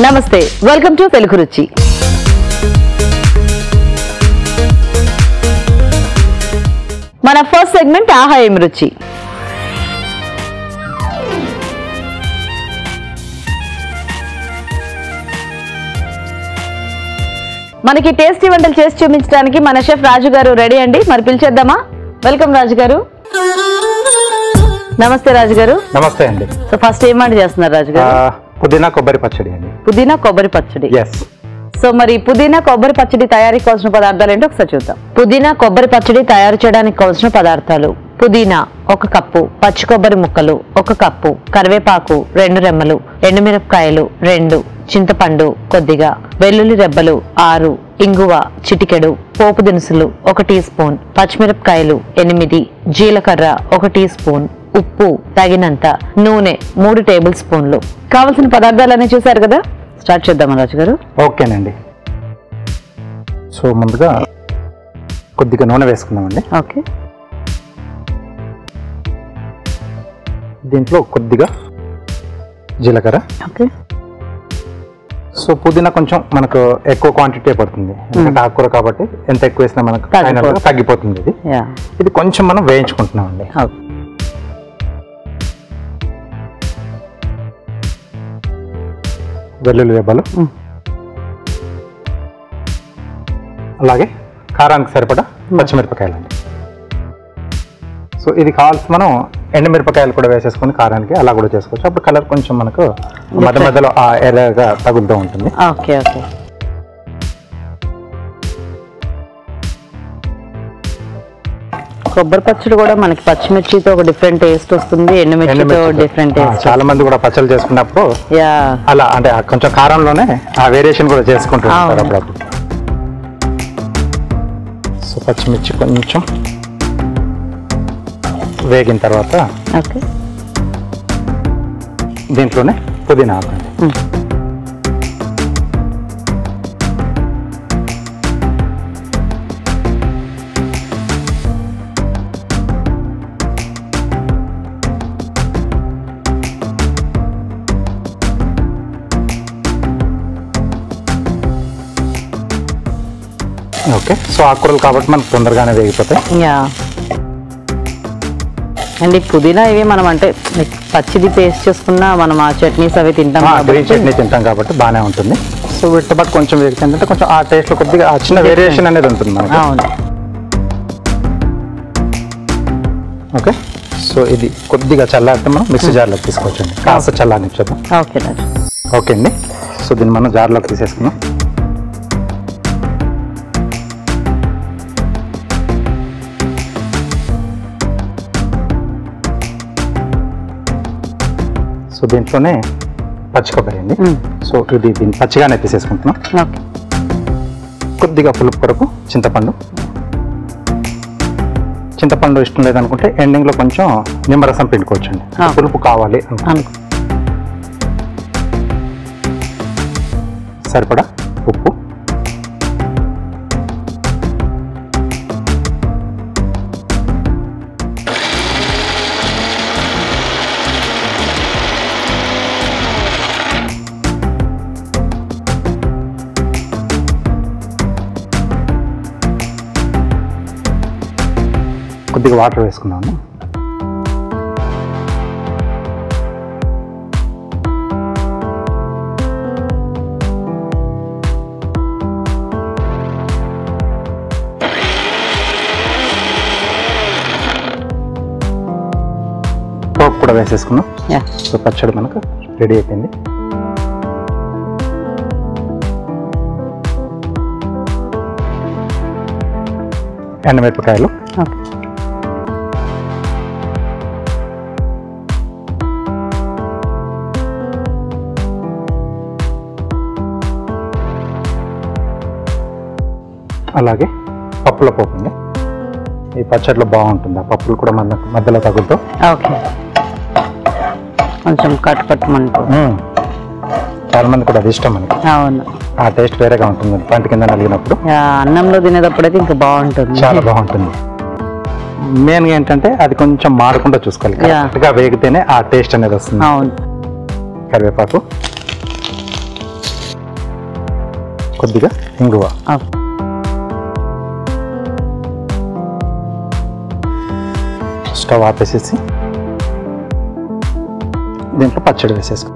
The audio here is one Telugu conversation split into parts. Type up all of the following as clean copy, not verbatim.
నమస్తే, వెల్కమ్ టు తెలుగు రుచి. మన ఫస్ట్ సెగ్మెంట్ ఆహా ఏమి రుచి. మనకి టేస్టీ వంటలు చేసి చూపించడానికి మన షెఫ్ రాజు గారు రెడీ అండి. మరి పిలిచేద్దామా? వెల్కమ్ రాజు గారు. నమస్తే రాజు గారు. నమస్తే అండి. సో ఫస్ట్ ఏం వంట చేస్తున్నారు రాజు గారు? పుదీనా కొబ్బరి పచ్చడి అండి. పుదీనా కొబ్బరి పచ్చడి. సో మరి పుదీనా కొబ్బరి పచ్చడి తయారీకి కావాల్సిన పదార్థాలు ఏంటో ఒకసారి చూద్దాం. పుదీనా కొబ్బరి పచ్చడి తయారు చేయడానికి కావాల్సిన పదార్థాలు: పుదీనా 1 కప్పు, పచ్చి కొబ్బరి ముక్కలు 1 కప్పు, కరివేపాకు 2 రెమ్మలు, ఎండుమిరపకాయలు 2, చింతపండు కొద్దిగా, వెల్లుల్లి రెబ్బలు 6, ఇంగువ చిటికెడు, పోపు దినుసులు 1 టీ స్పూన్, పచ్చిమిరపకాయలు 8, జీలకర్ర 1 టీ స్పూన్, ఉప్పు తగినంత, నూనె 3 టేబుల్ స్పూన్లు. కావలసిన పదార్థాలన్నీ చూసారు కదా, స్టార్ట్ చేద్దాం రాజు గారు. ఓకేనండి. సో ముందుగా కొద్దిగా నూనె వేసుకుందామండి. ఓకే. దీంట్లో కొద్దిగా జీలకర్ర. ఓకే. సో పుదీనా కొంచెం మనకు ఎక్కువ క్వాంటిటీ పడుతుంది, ఎందుకంటే ఆకుకూర కాబట్టి ఎంత ఎక్కువ వేసినా మనకు తగ్గిపోతుంది. ఇది కొంచెం మనం వేయించుకుంటున్నామండి. వెల్లుల్లి రెబ్బలు, అలాగే కారానికి సరిపడా పచ్చిమిరపకాయలు అండి. సో ఇది కావాల్సి మనం ఎండుమిరపకాయలు కూడా వేసేసుకొని కారానికి అలా కూడా చేసుకోవచ్చు. అప్పుడు కలర్ కొంచెం మనకు మధ్య మధ్యలో ఆ ఎర్రగా తగులుతూ ఉంటుంది. Okay okay. కొబ్బరి పచ్చడి కూడా మనకి పచ్చిమిర్చితో ఒక డిఫరెంట్ టేస్ట్ వస్తుంది, ఎండుమిర్చితో డిఫరెంట్ టేస్ట్. చాలా మంది కూడా పచ్చళ్ళు చేసుకున్నప్పుడు అలా అంటే కొంచెం కారంలోనే ఆ వేరియేషన్ కూడా చేసుకుంటూ ఉంటారు అప్పుడప్పుడు. సో పచ్చిమిర్చి కొంచెం వేగిన తర్వాత దీంట్లోనే పుదీనా ఆకండి. ఓకే. సో ఆకుకూరలు కాబట్టి మనకు తొందరగానే వేగిపోతాయి. అండ్ పుదీనా ఇవి మనం అంటే పచ్చిది పేస్ట్ చేసుకున్నా మనం ఆ చట్నీస్ అవి తింటాం, గ్రీన్ చట్నీ తింటాం కాబట్టి బాగానే ఉంటుంది. సో వీటితో పాటు కొంచెం వేగితే ఏంటంటే కొంచెం ఆ టేస్ట్లో కొద్దిగా ఆ చిన్న వేరియేషన్ అనేది ఉంటుంది మనకి. అవును. ఓకే. సో ఇది కొద్దిగా చల్లారితే మనం మిక్సీ జార్లోకి తీసుకోవచ్చండి. కాస్త చల్లారించేద్దాం. ఓకే ఓకే అండి. సో దీన్ని మనం జార్లోకి తీసేసుకున్నాం. సో దీంట్లోనే పచ్చి కొబ్బరి అండి. సో ఇది దీన్ని పచ్చిగానే తీసేసుకుంటున్నాం. కొద్దిగా పులుపు కొరకు చింతపండు ఇష్టం లేదనుకుంటే ఎండింగ్లో కొంచెం నిమ్మరసం పిండుకోవచ్చండి, పులుపు కావాలి అనుకుంటే. సరిపడా ఉప్పు, కొద్దిగా వాటర్ వేసుకున్నాము. పోపు కూడా వేసేసుకున్నాం. సో పచ్చడి మనకు రెడీ అయిపోయింది. ఎండుమిరపకాయలు, అలాగే పప్పుల పోపు అండి. ఈ పచ్చడిలో బాగుంటుంది, ఆ పప్పులు కూడా మన మధ్యలో తగులుతూ. ఓకే. కొంచెం కట్టుమంటూ చాలా మంది కూడా అది ఇష్టం మనకి. అవును. ఆ టేస్ట్ వేరేగా ఉంటుంది పంట కింద నలిగినప్పుడు. అన్నంలో తినేటప్పుడు అయితే ఇంకా బాగుంటుంది, చాలా బాగుంటుంది. మెయిన్గా ఏంటంటే అది కొంచెం మాడకుండా చూసుకోవాలి, కరెక్ట్గా వేగితేనే ఆ టేస్ట్ అనేది వస్తుంది. అవును. కరివేపాకు, కొద్దిగా ఇంగువ. స్టవ్ ఆపేసేసి దీంట్లో పచ్చడి వేసేసుకో.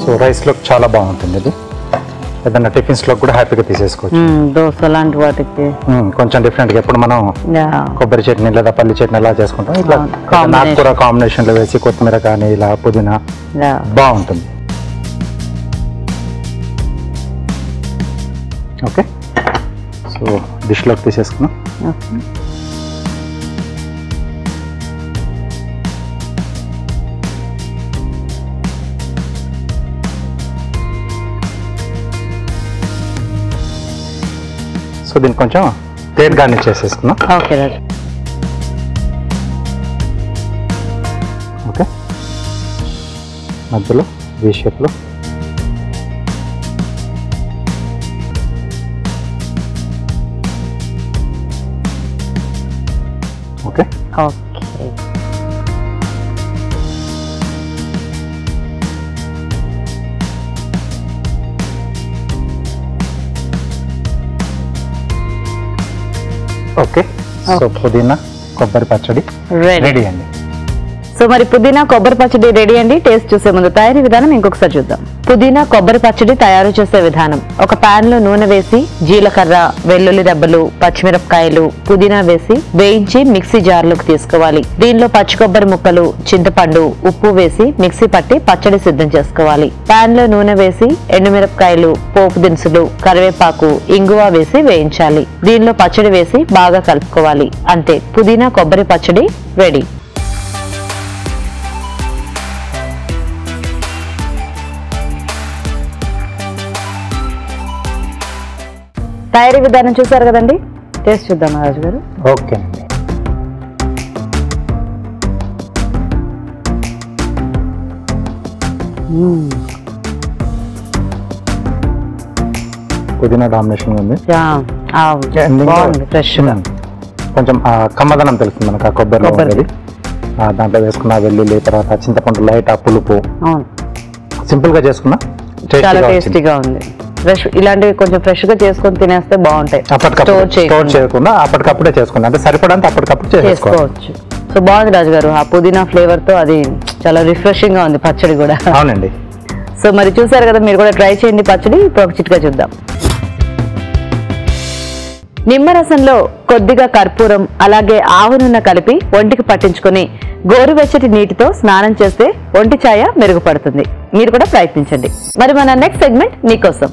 సో రైస్లోకి చాలా బాగుంటుంది ఇది. ఏదన్నా టిఫిన్స్లోకి కూడా హ్యాపీగా తీసేసుకోవచ్చు. దోశ లాంటి వాటికి కొంచెం డిఫరెంట్గా ఎప్పుడు మనం కొబ్బరి చట్నీ లేదా పల్లి చట్నీ ఎలా చేసుకుంటాం ఇట్లా నాటుకూర కాంబినేషన్లో వేసి కొత్తిమీర కానీ ఇలా పుదీనా బాగుంటుంది. ఓకే, సో డిష్లోకి తీసేసుకున్నాం. సో దీన్ని కొంచెం ప్లేట్ గార్నిష్ చేసేసుకున్నాం. ఓకే రాజు. ఓకే, మధ్యలో వీ షేప్లో ఓకే. Okay, okay. సో పుదీనా కొబ్బరి పచ్చడి రెడీ అండి. సో మరి పుదీనా కొబ్బరి పచ్చడి రెడీ అండి. టేస్ట్ చూసే ముందు తయారీ విధానం ఇంకొకసారి చూద్దాం. పుదీనా కొబ్బరి పచ్చడి తయారు చేసే విధానం: ఒక పాన్ లో నూనె వేసి జీలకర్ర, వెల్లుల్లి దెబ్బలు, పచ్చిమిరపకాయలు, పుదీనా వేసి వేయించి మిక్సీ జార్లోకి తీసుకోవాలి. దీనిలో పచ్చి కొబ్బరి ముక్కలు, చింతపండు, ఉప్పు వేసి మిక్సీ పట్టి పచ్చడి సిద్ధం చేసుకోవాలి. పాన్ లో నూనె వేసి ఎండుమిరపకాయలు, పోపు దినుసులు, కరివేపాకు, ఇంగువ వేసి వేయించాలి. దీనిలో పచ్చడి వేసి బాగా కలుపుకోవాలి. అంతే, పుదీనా కొబ్బరి పచ్చడి రెడీ. తయారీ విధానం చూసారు కదండి. టేస్ట్ చూద్దాం రాజు గారు. ఓకే అండి. పుదీనా డామినేషన్ ఉంది. ఫ్రెష్ కొంచెం కమ్మదనం తెలుస్తుంది మనకు ఆ కొబ్బరిలో ఉండేది. దాంట్లో వేసుకున్న వెల్లుల్లి, తర్వాత చింతపండు లైట్ ఆ పులుపు. సింపుల్ గా చేసుకున్నా చాలా టేస్టీగా ఉంది. ఫ్రెష్ ఇలాంటివి కొంచెం ఫ్రెష్ గా చేసుకొని తినేస్తే బాగుంటాయి. స్టోర్ చేయకుండా అప్పటికప్పుడే చేసుకున్నా అంటే సరిపడంత అప్పటికప్పుడు చేసుకోవచ్చు. సో బాగుంది రాజు గారు, ఆ పుదీనా ఫ్లేవర్ తో అది చాలా రిఫ్రెషింగ్ గా ఉంది పచ్చడి కూడా. అవునండి. సో మరి చూసారు కదా, మీరు కూడా ట్రై చేయండి పచ్చడి. ఇప్పుడు ఒక చిట్కా చూద్దాం. నిమ్మరసంలో కొద్దిగా కర్పూరం అలాగే ఆవు నూనె కలిపి ఒంటికి పట్టించుకొని గోరువెచ్చటి నీటితో స్నానం చేస్తే ఒంటి ఛాయ మెరుగుపడుతుంది. మీరు కూడా ప్రయత్నించండి. మరి మన నెక్స్ట్ సెగ్మెంట్ నీకోసం.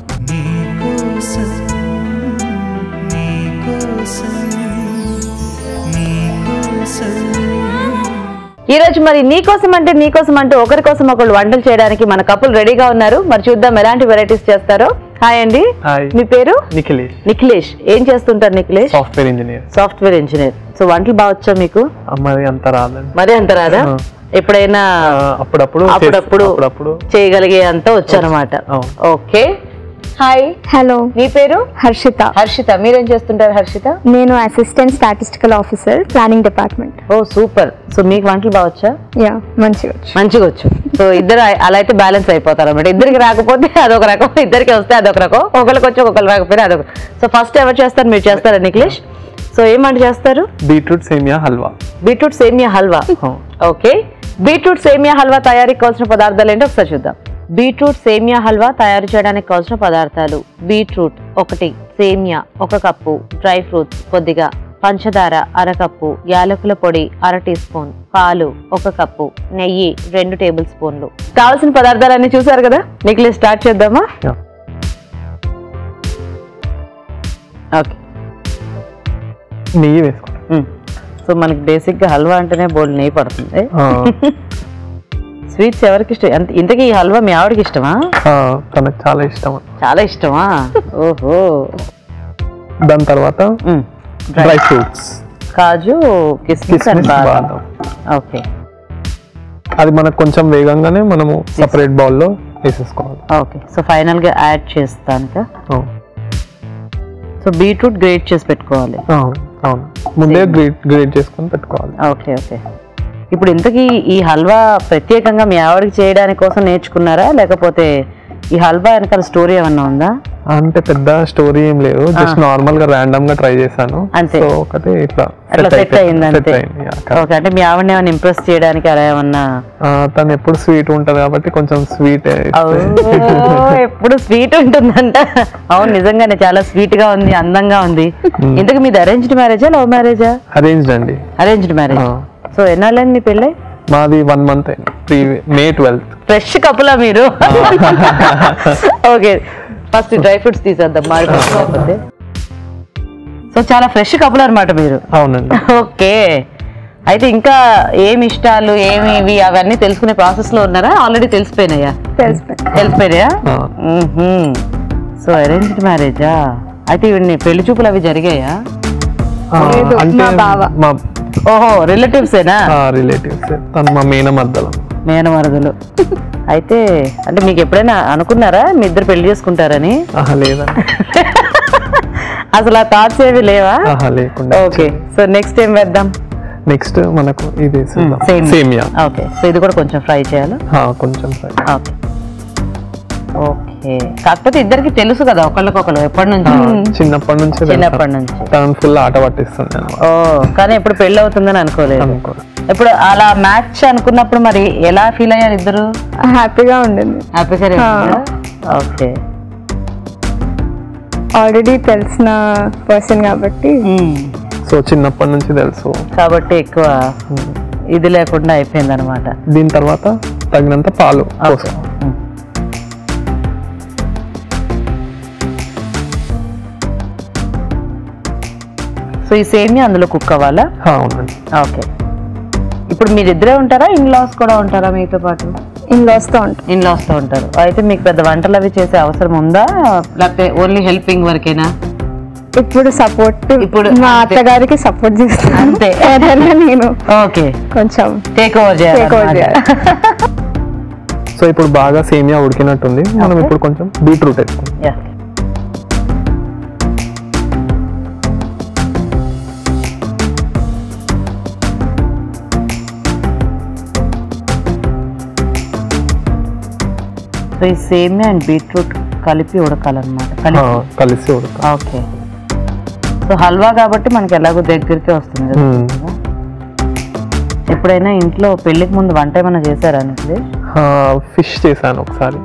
ఈ రోజు మరి నీకోసం అంటూ ఒకరి కోసం ఒకళ్ళు వంటలు చేయడానికి మన కపుల్ రెడీగా ఉన్నారు. మరి చూద్దాం ఎలాంటి వెరైటీస్ చేస్తారో. హాయ్ అండి, మీ పేరు? నిఖిలేష్. ఏం చేస్తుంటారు నిఖిలేష్? Software engineer. సో వంటలు బాగా వచ్చా మీకు? మరి అంత రాదా? ఎప్పుడైనా అప్పుడప్పుడు చేయగలిగే అంత వచ్చానమాట. ఓకే. హాయ్. హలో, మీ పేరు? హర్షిత. మీరేం చేస్తుంటారు హర్షిత? నేను assistant statistical officer, planning department. Oh super. So మీకు వంటలు బాగా వచ్చా? యా, మంచిగా వచ్చు. సో ఇద్దరు అలా అయితే బ్యాలెన్స్ అయిపోతారు అన్నమాట. ఇద్దరికి రాకపోతే అదొక రకం, ఇద్దరికి వస్తే అదొక రకం, ఒకరికి వచ్చి ఒకరు రాకపోయినా అదొక. సో ఫస్ట్ ఎవరు చేస్తారు? మీరు చేస్తారా నిఖిలేష్? సో ఏం వంట చేస్తారు? బీట్రూట్ సేమియా హల్వా. ఓకే. బీట్రూట్ సేమియా హల్వా తయారీకి కావాల్సిన పదార్థాలు ఏంటో ఒకసారి చూద్దాం. బీట్రూట్ సేమియా హల్వా తయారు చేయడానికి కావాల్సిన పదార్థాలు: బీట్రూట్ 1, సేమియా 1 కప్పు, డ్రై ఫ్రూట్స్ కొద్దిగా, పంచదార 1/2 కప్పు, యాలకుల పొడి 1/2 టీ స్పూన్, పాలు 1 కప్పు, నెయ్యి 2 టేబుల్ స్పూన్లు. కావాల్సిన పదార్థాలన్నీ చూసారు కదా. నిఖిలేష్ స్టార్ట్ చేద్దామా? ఓకే. నెయ్యి వేసుకోండి. సో మనకి బేసిక్ గా హల్వా అంటేనే బోల్డ్ నెయ్యి పడుతుంది. స్వీట్స్ ఎవరికి ఇష్టం? ఇంతకీ ఈ హల్వా మీ ఆవిడకి ఇష్టమా? తనకు చాలా ఇష్టమా? ఓహో. దాని తర్వాత డ్రై ఫ్రూట్స్, కాజు, కిస్మిస్ అండ్ బాదం. ఓకే. అది మనకు కొంచెం వేగంగానే మనము సెపరేట్ బౌల్లో వేసేసుకోవాలి. ఓకే. సో ఫైనల్ గా యాడ్ చేస్తాను. సో సో బీట్రూట్ గ్రేట్ చేసి పెట్టుకోవాలి. అవును, ముందే గ్రేట్ చేసుకొని పెట్టుకోవాలి. Okay okay. ఇప్పుడు ఇంతకీ ఈ హల్వా ప్రత్యేకంగా మీ ఆవిడకి చేయడానికి కోసం నేర్చుకున్నారా, లేకపోతే ఈ హల్వా వెనకాల స్టోరీ ఏమన్నా ఉందా? అంటే పెద్ద స్టోరీ ఏం లేదు, జస్ట్ నార్మల్ గా ర్యాండమ్ గా ట్రై చేశాను అంతే. సో ఒకటి ఇట్లా సెట్ అయింది అంతే. ఓకే, అంటే మీ ఆవిడని ఏమైనా ఇంప్రెస్ చేయడానికి అలా ఏమన్నా? తను ఎప్పుడు స్వీట్ ఉంటది కాబట్టి కొంచెం స్వీట్ ఎప్పుడు స్వీట్ ఉంటుందంట. అవును, నిజంగానే చాలా స్వీట్ గా ఉంది, అందంగా ఉంది. ఇంతకు మీది అరేంజ్డ్ మ్యారేజా లవ్ మ్యారేజా? అరేంజ్డ్ అండి. Arranged marriage. సో ఎన్నాళ్ళని మీ పెళ్ళి? మాది 1 month అయింది, May 12th. ఫ్రెష్ కపులా మీరు? ఓకే, ఫస్ట్ డ్రై ఫ్రూట్స్ తీసేద్దాం మారిపోతే. సో చాలా ఫ్రెష్ కపుల్ అనమాట మీరు. అవునండి. ఓకే, అయితే ఇంకా ఏమి ఇష్టాలు ఏమి ఇవి అవన్నీ తెలుసుకునే ప్రాసెస్ లో ఉన్నారా? ఆల్రెడీ తెలిసిపోయినాయా? తెలిసిపోయినాయా? సో అరేంజ్డ్ మ్యారేజా? అయితే ఇవన్నీ పెళ్లి చూపులు అవి జరిగాయా? ఓహో, రిలేటివ్సేనా? రిలేటివ్స్. తను మా మేనమరదలు. అయితే అంటే మీకు ఎప్పుడైనా అనుకున్నారా మీ ఇద్దరు పెళ్లి చేసుకుంటారని? లేదండి. అసలు ఆ థాట్స్ ఏవి లేవా? లేకుండా. ఓకే, సో నెక్స్ట్ ఏం వేద్దాం? నెక్స్ట్ మనకు ఇది సేమియా. ఓకే, సో ఇది కూడా కొంచెం ఫ్రై చేయాలి. కొంచెం ఫ్రై. Okay okay. కాకపోతే ఇద్దరికి తెలుసు కదా ఒకళ్ళకొకళ్ళు ఎప్పటి నుంచి? చిన్నప్పటి నుంచి. తను ఫుల్ ఆట పట్టిస్తుంది. ఓ, కానీ ఇప్పుడు పెళ్లి అవుతుందని అనుకోలేదు. ఇప్పుడు అలా మ్యాచ్ అనుకున్నప్పుడు మరి ఎలా ఫీల్ అయ్యారు ఇద్దరు? హ్యాపీగా ఉండింది. ఓకే, ఆల్రెడీ తెలిసిన పర్సన్ కాబట్టి సో చిన్నప్పటి నుంచి తెలుసు కాబట్టి ఎక్కువ ఇది లేకుండా అయిపోయింది అనమాట. దీని తర్వాత తగినంత పాలు. సో ఈ సేమియా అందులో కుక్ అవ్వాలా? అవునండి. ఓకే, ఇప్పుడు మీరిద్దరే ఉంటారా, ఇన్లాస్ కూడా ఉంటారా మీతో పాటు? ఇన్లాస్ తో ఉంటారు. అయితే మీకు పెద్ద వంటలు అవి చేసే అవసరం ఉందా, లేకపోతే ఓన్లీ హెల్పింగ్ వరకేనా? ఇప్పుడు సపోర్ట్, ఇప్పుడు మా అత్తగారికి సపోర్ట్ చేస్తాను అంతే. నేను ఓకే, కొంచెం టేక్ ఓవర్ చేయాలి. సో ఇప్పుడు బాగా సేమియా ఉడికినట్టుంది, మనం ఇప్పుడు కొంచెం బీట్రూట్ వేసుకుంటాం. సో ఈ సేమియా అండ్ బీట్రూట్ కలిపి ఉడకాలన్నమాట. కలిసి ఉడకాలి. ఓకే, సో హల్వా కాబట్టి మనకి ఎలాగో దగ్గరికి వస్తుంది కదా. ఎప్పుడైనా ఇంట్లో పెళ్లికి ముందు వంట ఏమైనా చేశారా? ఫిష్ చేశాను ఒకసారి.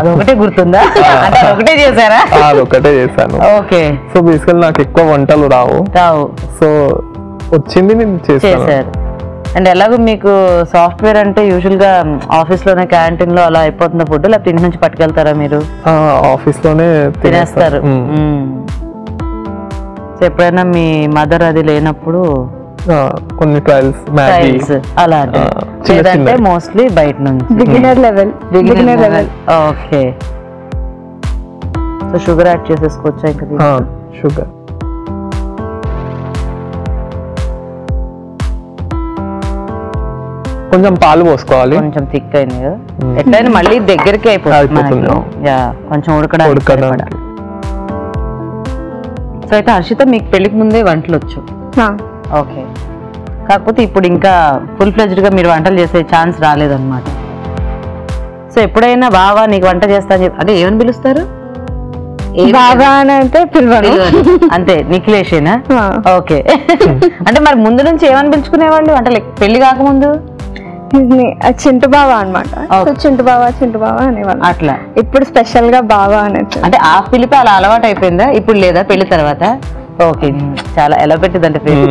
అదొకటే గుర్తుందా? అంటే ఒకటే చేశారా? అదొకటే చేశాను. ఓకే, సో బేసికల్ నాకు ఎక్కువ వంటలు రావు. సో వచ్చింది నేను చేశాను. అండ్ ఎలాగో మీకు సాఫ్ట్వేర్ అంటే యూజువల్ గా ఆఫీస్ లోనే క్యాంటీన్ లో అలా అయిపోతున్న ఫుడ్, లేకపోతే ఇంటి నుంచి పట్టుకెళ్తారా మీరు? ఆఫీస్ లోనే తినేస్తారు. ఎప్పుడైనా మీ మదర్ అది లేనప్పుడు కొన్ని ట్రయల్స్ అలాంటి, లేదంటే మోస్ట్లీ బయట నుంచి beginner level. Okay, so sugar add చేసేసుకోవచ్చా? ఇంకా షుగర్ కొంచెం పాలు పోసుకోవాలి. కొంచెం థిక్ అయింది కదా, ఎట్లయినా మళ్ళీ దగ్గరికి అయిపోతుంది. కొంచెం ఉడకడానికి. సో అయితే హర్షిత, మీకు పెళ్లికి ముందే వంటలు వచ్చు? ఓకే, కాకపోతే ఇప్పుడు ఇంకా ఫుల్ ఫ్లెజ్డ్ గా మీరు వంటలు చేసే ఛాన్స్ రాలేదన్నమాట. సో ఎప్పుడైనా బావా నీకు వంట చేస్తా అని అంటే ఏమని పిలుస్తారు? బాగా అంటే పిలవను అంతే. నిఖిలేషేనా? ఓకే. అంటే మరి ముందు నుంచి ఏమని పిలుచుకునేవాళ్ళు అంటే పెళ్లి కాకముందు? చింటు బావా అనమాట. చింటు బావా అనేవాళ్ళు అట్లా. ఇప్పుడు స్పెషల్ గా బావా అనేది అంటే ఆ పిలిపి అలా అలవాటు అయిపోయిందా ఇప్పుడు లేదా పెళ్లి తర్వాత? ఓకే, చాలా ఎలా పెట్టిందంటే పేరు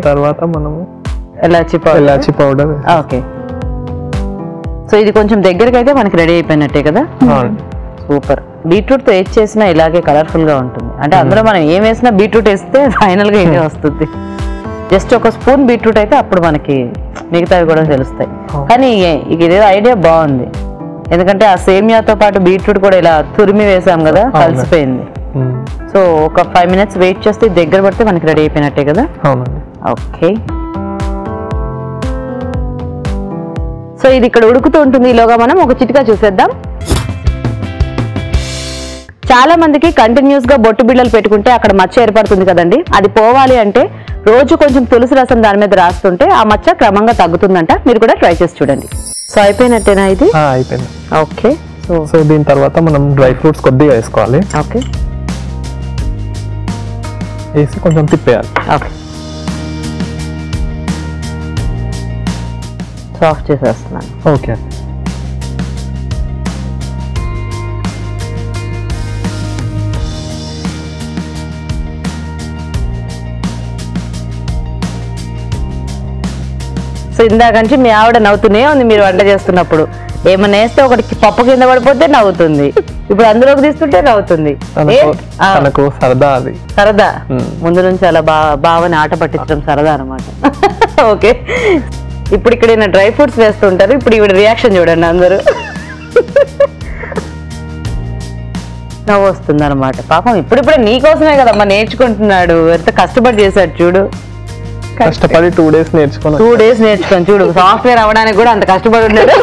తర్వాత మనము ఎలాచి పౌడర్. ఓకే, సో ఇది కొంచెం దగ్గరికి అయితే మనకి రెడీ అయిపోయినట్టే కదా. సూపర్. బీట్రూట్ తో ఏది చేసినా ఇలాగే కలర్ఫుల్ గా ఉంటుంది. అంటే అందులో మనం ఏం వేసినా బీట్రూట్ వేస్తే ఫైనల్ గా ఇదే వస్తుంది. జస్ట్ ఒక స్పూన్ బీట్రూట్ అయితే అప్పుడు మనకి మిగతావి కూడా తెలుస్తాయి. కానీ ఇదేదో ఐడియా బాగుంది, ఎందుకంటే ఆ సేమియాతో పాటు బీట్రూట్ కూడా ఇలా తురిమి వేసాం కదా, కలిసిపోయింది. సో ఒక 5 minutes వెయిట్ చేస్తే దగ్గర పడితే మనకి రెడీ అయిపోయినట్టే కదా. ఓకే, సో ఇది ఇక్కడ ఉడుకుతూ ఉంటుంది. ఈలోగా మనం ఒక చిటికా చూసేద్దాం. చాలా మందికి కంటిన్యూస్ గా బొట్టు బిళ్ళలు పెట్టుకుంటే అక్కడ మచ్చ ఏర్పడుతుంది కదండి, అది పోవాలి అంటే రోజు కొంచెం తులసి రసం దాని మీద రాస్తుంటే ఆ మచ్చ క్రమంగా తగ్గుతుందంట. మీరు కూడా ట్రై చేసి చూడండి. సో అయిపోయినట్టేనా ఇది? అయిపోయింది. ఓకే. సో దీని తర్వాత మనం డ్రై ఫ్రూట్స్ కొద్దిగా వేసుకోవాలి. ఓకే. వేసి కొంచెం తిప్పేయాలి. ఓకే. సాఫ్ట్ చేసేస్తున్నాను. ఓకే. సో ఇందాక నుంచి మీ ఆవిడ నవ్వుతూనే ఉంది మీరు వంట చేస్తున్నప్పుడు. ఏమన్నా వేస్తే ఒకటి పప్పు కింద పడిపోతే నవ్వుతుంది, ఇప్పుడు అందులోకి తీస్తుంటే నవ్వుతుంది. తనకు సరదా, అది సరదా. ముందు నుంచి అలా బావని ఆట పట్టించడం సరదా అనమాట. ఓకే. ఇప్పుడు ఇక్కడ డ్రై ఫ్రూట్స్ వేస్తుంటారు, ఇప్పుడు ఈవిడ రియాక్షన్ చూడండి అందరూ. నవ్వు వస్తుంది అనమాట. పాపం ఇప్పుడిప్పుడే నీకోసమే కదమ్మా నేర్చుకుంటున్నాడు, ఎంత కష్టపడి చేశాడు చూడు. కష్టపడి 2 days నేర్చుకొని చూడు, సాఫ్ట్వేర్ అవ్వడానికి కూడా అంత కష్టపడి ఉన్నాడు.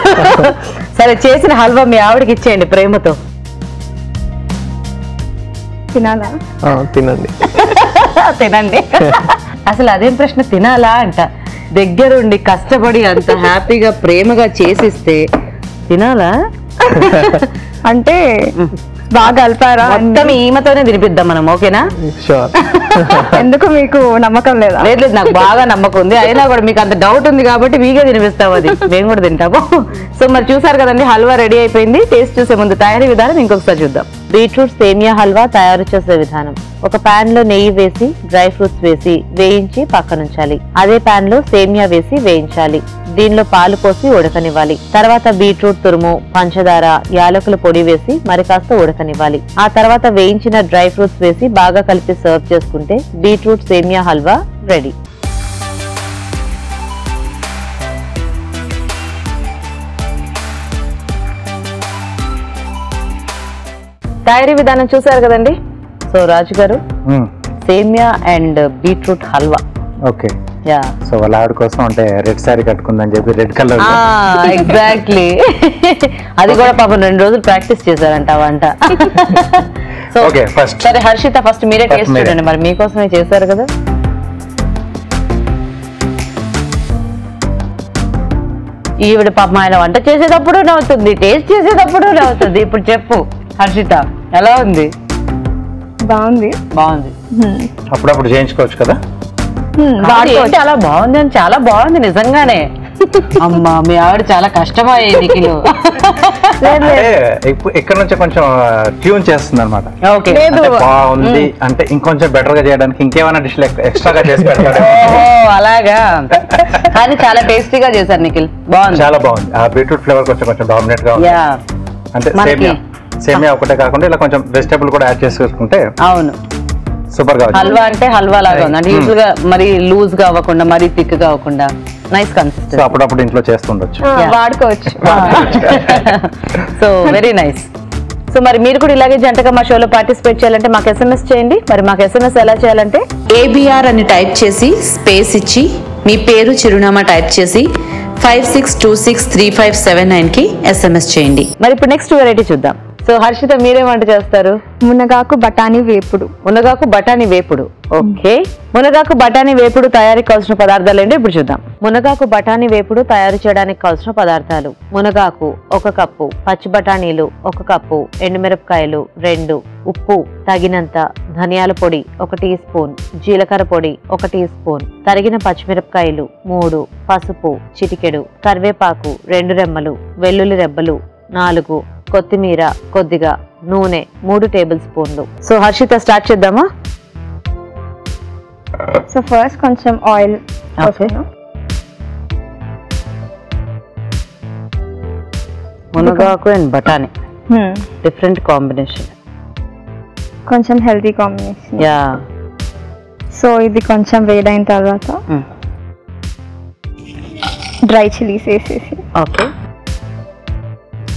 సరే, చేసిన హల్వా మీ ఆవిడకి ఇచ్చేయండి ప్రేమతో. తినాలా? తినండి. తినండి. అసలు అదేం ప్రశ్న, తినాలా అంట. దగ్గరుండి కష్టపడి అంత హ్యాపీగా ప్రేమగా చేసిస్తే తినాలా అంటే బాగా కలిపారా? మొత్తం ఈమెతోనే తినిపిద్దాం మనం, ఓకేనా? ఎందుకు మీకు నమ్మకం లేదా? లేదు లేదు, నాకు బాగా నమ్మకం ఉంది. అయినా కూడా మీకు అంత డౌట్ ఉంది కాబట్టి మీకే తినిపిస్తాం, అది మేము కూడా తింటాము. సో మరి చూసారు కదండి, హల్వా రెడీ అయిపోయింది. టేస్ట్ చూసే ముందు తయారీ విధానం ఇంకొకసారి చూద్దాం. బీట్రూట్ సేమియా హల్వా తయారు చేసే విధానం. ఒక పాన్ లో నెయ్యి వేసి డ్రై ఫ్రూట్స్ వేసి వేయించి పక్కనుంచాలి. అదే పాన్ లో సేమియా వేసి వేయించాలి. దీనిలో పాలు పోసి ఉడకనివ్వాలి. తర్వాత బీట్రూట్ తురుము, పంచదార, యాలకుల పొడి వేసి మరి కాస్త ఉడకనివ్వాలి. ఆ తర్వాత వేయించిన డ్రై ఫ్రూట్స్ వేసి బాగా కలిపి సర్వ్ చేసుకుంటే బీట్రూట్ సేమియా హల్వా రెడీ. తయారీ విధానం చూసారు కదండి. సో రాజు గారు, సేమియా and beetroot halwa. Okay. So వాళ్ళ ఆవిడ కోసం అంటే రెడ్ సారీ కట్టుకుందని చెప్పి రెడ్ కలర్. ఎగ్జాక్ట్లీ. అది కూడా పాపం 2 రోజులు ప్రాక్టీస్ చేశారంట వంట. సో ఫస్ట్ సరే హర్షిత, ఫస్ట్ మీరే టేస్ట్ చూడండి, మరి మీకోసమే చేశారు కదా. ఈవిడ పాపం ఆయన వంట చేసేటప్పుడు నవ్వుతుంది, టేస్ట్ చేసేటప్పుడు నవ్వుతుంది. ఇప్పుడు చెప్పు హర్షిత, ఎలా ఉంది? బాగుంది. బాగుంది. అప్పుడప్పుడు చేయించుకోవచ్చు కదా. చాలా బాగుంది అని, చాలా బాగుంది నిజంగానే. అమ్మా, మీ ఆవిడ చాలా కష్టమయ్యేది కిలో. ఇక్కడ నుంచి కొంచెం ట్యూన్ చేస్తుంది అనమాట. బాగుంది అంటే ఇంకొంచెం బెటర్ గా చేయడానికి ఇంకేమైనా డిష్ ఎక్స్ట్రాగా చేసి పెడతాడు. అలాగా, కానీ చాలా టేస్టీగా చేశారు నిఖిల్. బాగుంది, చాలా బాగుంది. ఆ బీట్రూట్ ఫ్లేవర్ కొంచెం డామినేట్ గా ఉంది. అంటే సేమియా ఒకటే కాకుండా ఇలా కొంచెం వెజిటేబుల్ కూడా యాడ్ చేసుకుంటే అవును సూపర్ గా. హల్వా అంటే హల్వా లాగా ఉంది, అంటే యూజువల్ గా మరి లూజ్ గా అవ్వకుండా మరీ థిక్ గా అవ్వకుండా నైస్ కన్సిస్టెన్సీ. అప్పుడప్పుడు ఇంట్లో చేస్తుండొచ్చు, వాడుకోవచ్చు. So very nice. సో మరి మీరు కూడా ఇలాగే జంటగా మా షోలో పార్టిసిపేట్ చేయాలంటే మాకు SMS చేయండి. మరి మాకు SMS ఎలా చేయాలంటే ABR అని టైప్ చేసి స్పేస్ ఇచ్చి మీ పేరు చిరునామా టైప్ చేసి 56263579 కి SMS చేయండి. మరి ఇప్పుడు నెక్స్ట్ వెరైటీ చూద్దాం. సో హర్షిత, మీరేం వంట చేస్తారు? మునగాకు బఠానీ వేపుడు. మునగాకు బఠానీ వేపుడు. ఓకే. మునగాకు బఠానీ వేపుడు తయారీకి కావాల్సిన పదార్థాలు ఏంటో ఇప్పుడు చూద్దాం. మునగాకు బఠానీ వేపుడు తయారు చేయడానికి కావాల్సిన పదార్థాలు: మునగాకు 1 కప్పు, పచ్చి బఠానీలు 1 కప్పు, ఎండుమిరపకాయలు 2, ఉప్పు తగినంత, ధనియాల పొడి 1 టీ స్పూన్, జీలకర్ర పొడి 1 టీ స్పూన్, తరిగిన పచ్చిమిరపకాయలు 3, పసుపు చిటికెడు, కరివేపాకు 2 రెమ్మలు, వెల్లుల్లి రెబ్బలు 4, కొత్తిమీర కొద్దిగా, నూనె 3 టేబుల్ స్పూన్లు. సో హర్షిత, స్టార్ట్ చేద్దామా? సో ఫస్ట్ కొంచెం ఆయిల్. మునగాకు అండ్ బఠానీ, డిఫరెంట్ కాంబినేషన్, కొంచెం హెల్తీ కాంబినేషన్. యా. సో ఇది కొంచెం వేడైన తర్వాత డ్రై చిల్లీస్ వేసేసి. ఓకే.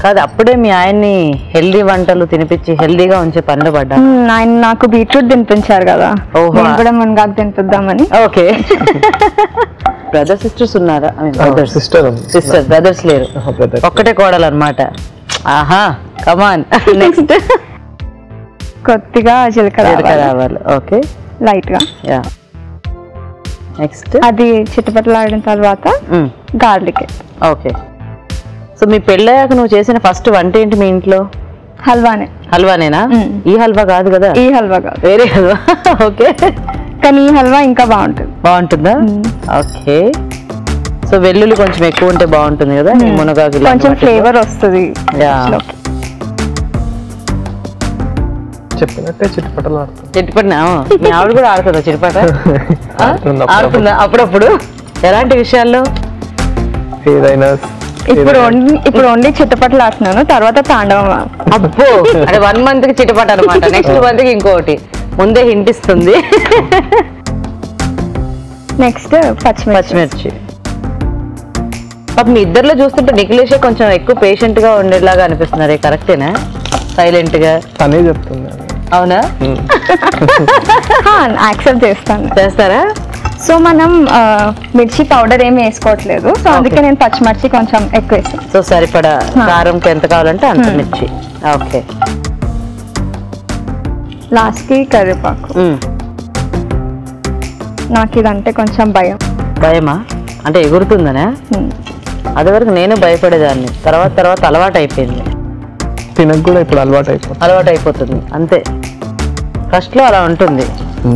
కాదు, అప్పుడే మీ ఆయన్ని హెల్దీ వంటలు తినిపించి హెల్దీగా ఉంచే పనులు పడ్డా. ఆయన నాకు బీట్రూట్ తినిపించారు కదా, కూడా మునగాకు తినిపిద్దామని. ఓకే. బ్రదర్ సిస్టర్స్ ఉన్నారా? సిస్టర్ బ్రదర్స్ లేరు, ఒక్కటే కోడలు అనమాట. ఆహా, కమాన్. నెక్స్ట్ కొద్దిగా జీలకర్ర రావాలి. ఓకే, లైట్ గా. యా. నెక్స్ట్ అది చిట్టపట్టలాడిన తర్వాత గార్లిక్. ఓకే. సో మీ పెళ్ళయ్యాక నువ్వు చేసిన ఫస్ట్ వంట ఏంటి మీ ఇంట్లో? హల్వానే. హల్వానేనా? ఈ హల్వా కాదు కదా? ఈ హల్వా కాదు, వేరే హల్వా. ఓకే, కానీ ఈ హల్వా ఇంకా బాగుంటుంది. బాగుంటుందా? ఓకే. సో వెల్లుల్లి కొంచెం ఎక్కువ ఉంటే బాగుంటుంది కదా, మునగాకు కొంచెం ఫ్లేవర్ వస్తుంది. చెప్పినట్టే చిట్టుపట్టలు ఆడుతుంది. చిట్టుపట్టిన మీ ఆవిడ కూడా ఆడుతుందా చిట్టుపట? ఆడుతుందా అప్పుడప్పుడు? ఎలాంటి విషయాల్లో? ఏదైనా ఇప్పుడు ఓన్లీ చిట్టపట్టలు ఆడుతున్నాను, తర్వాత తాండవం. అబ్బో, అంటే 1 month కి చిట్టపట అనమాట, నెక్స్ట్ మంత్ కి ఇంకోటి, ముందే హింట్ ఇస్తుంది. నెక్స్ట్ పచ్చిమిర్చి. మీ ఇద్దరిలో చూస్తుంటే నిఖిలేషే కొంచెం ఎక్కువ పేషెంట్ గా ఉండేలాగా అనిపిస్తున్నారు. కరెక్టేనా? సైలెంట్ గా తనే చెప్తుంది. అవునా? యాక్సెప్ట్ చేస్తారా? సో మనం మిర్చి పౌడర్ ఏమి వేసుకోవట్లేదు, సో అందుకే నేను పచ్చిమిర్చి కొంచెం ఎక్కువ వేస్తాను. సో సరిపడా కారంకి ఎంత కావాలంటే అంత మిర్చి. ఓకే. లాస్ట్ కి కరివేపాకు. నాకు ఇదంటే కొంచెం భయమా? అంటే ఎగురుతుందనే? అది వరకు నేను భయపడేదాన్ని, తర్వాత అలవాటు అయిపోయింది. తినకు కూడా ఇప్పుడు అలవాటు అయిపోతుంది అంతే. ఫస్ట్ లో అలా ఉంటుంది,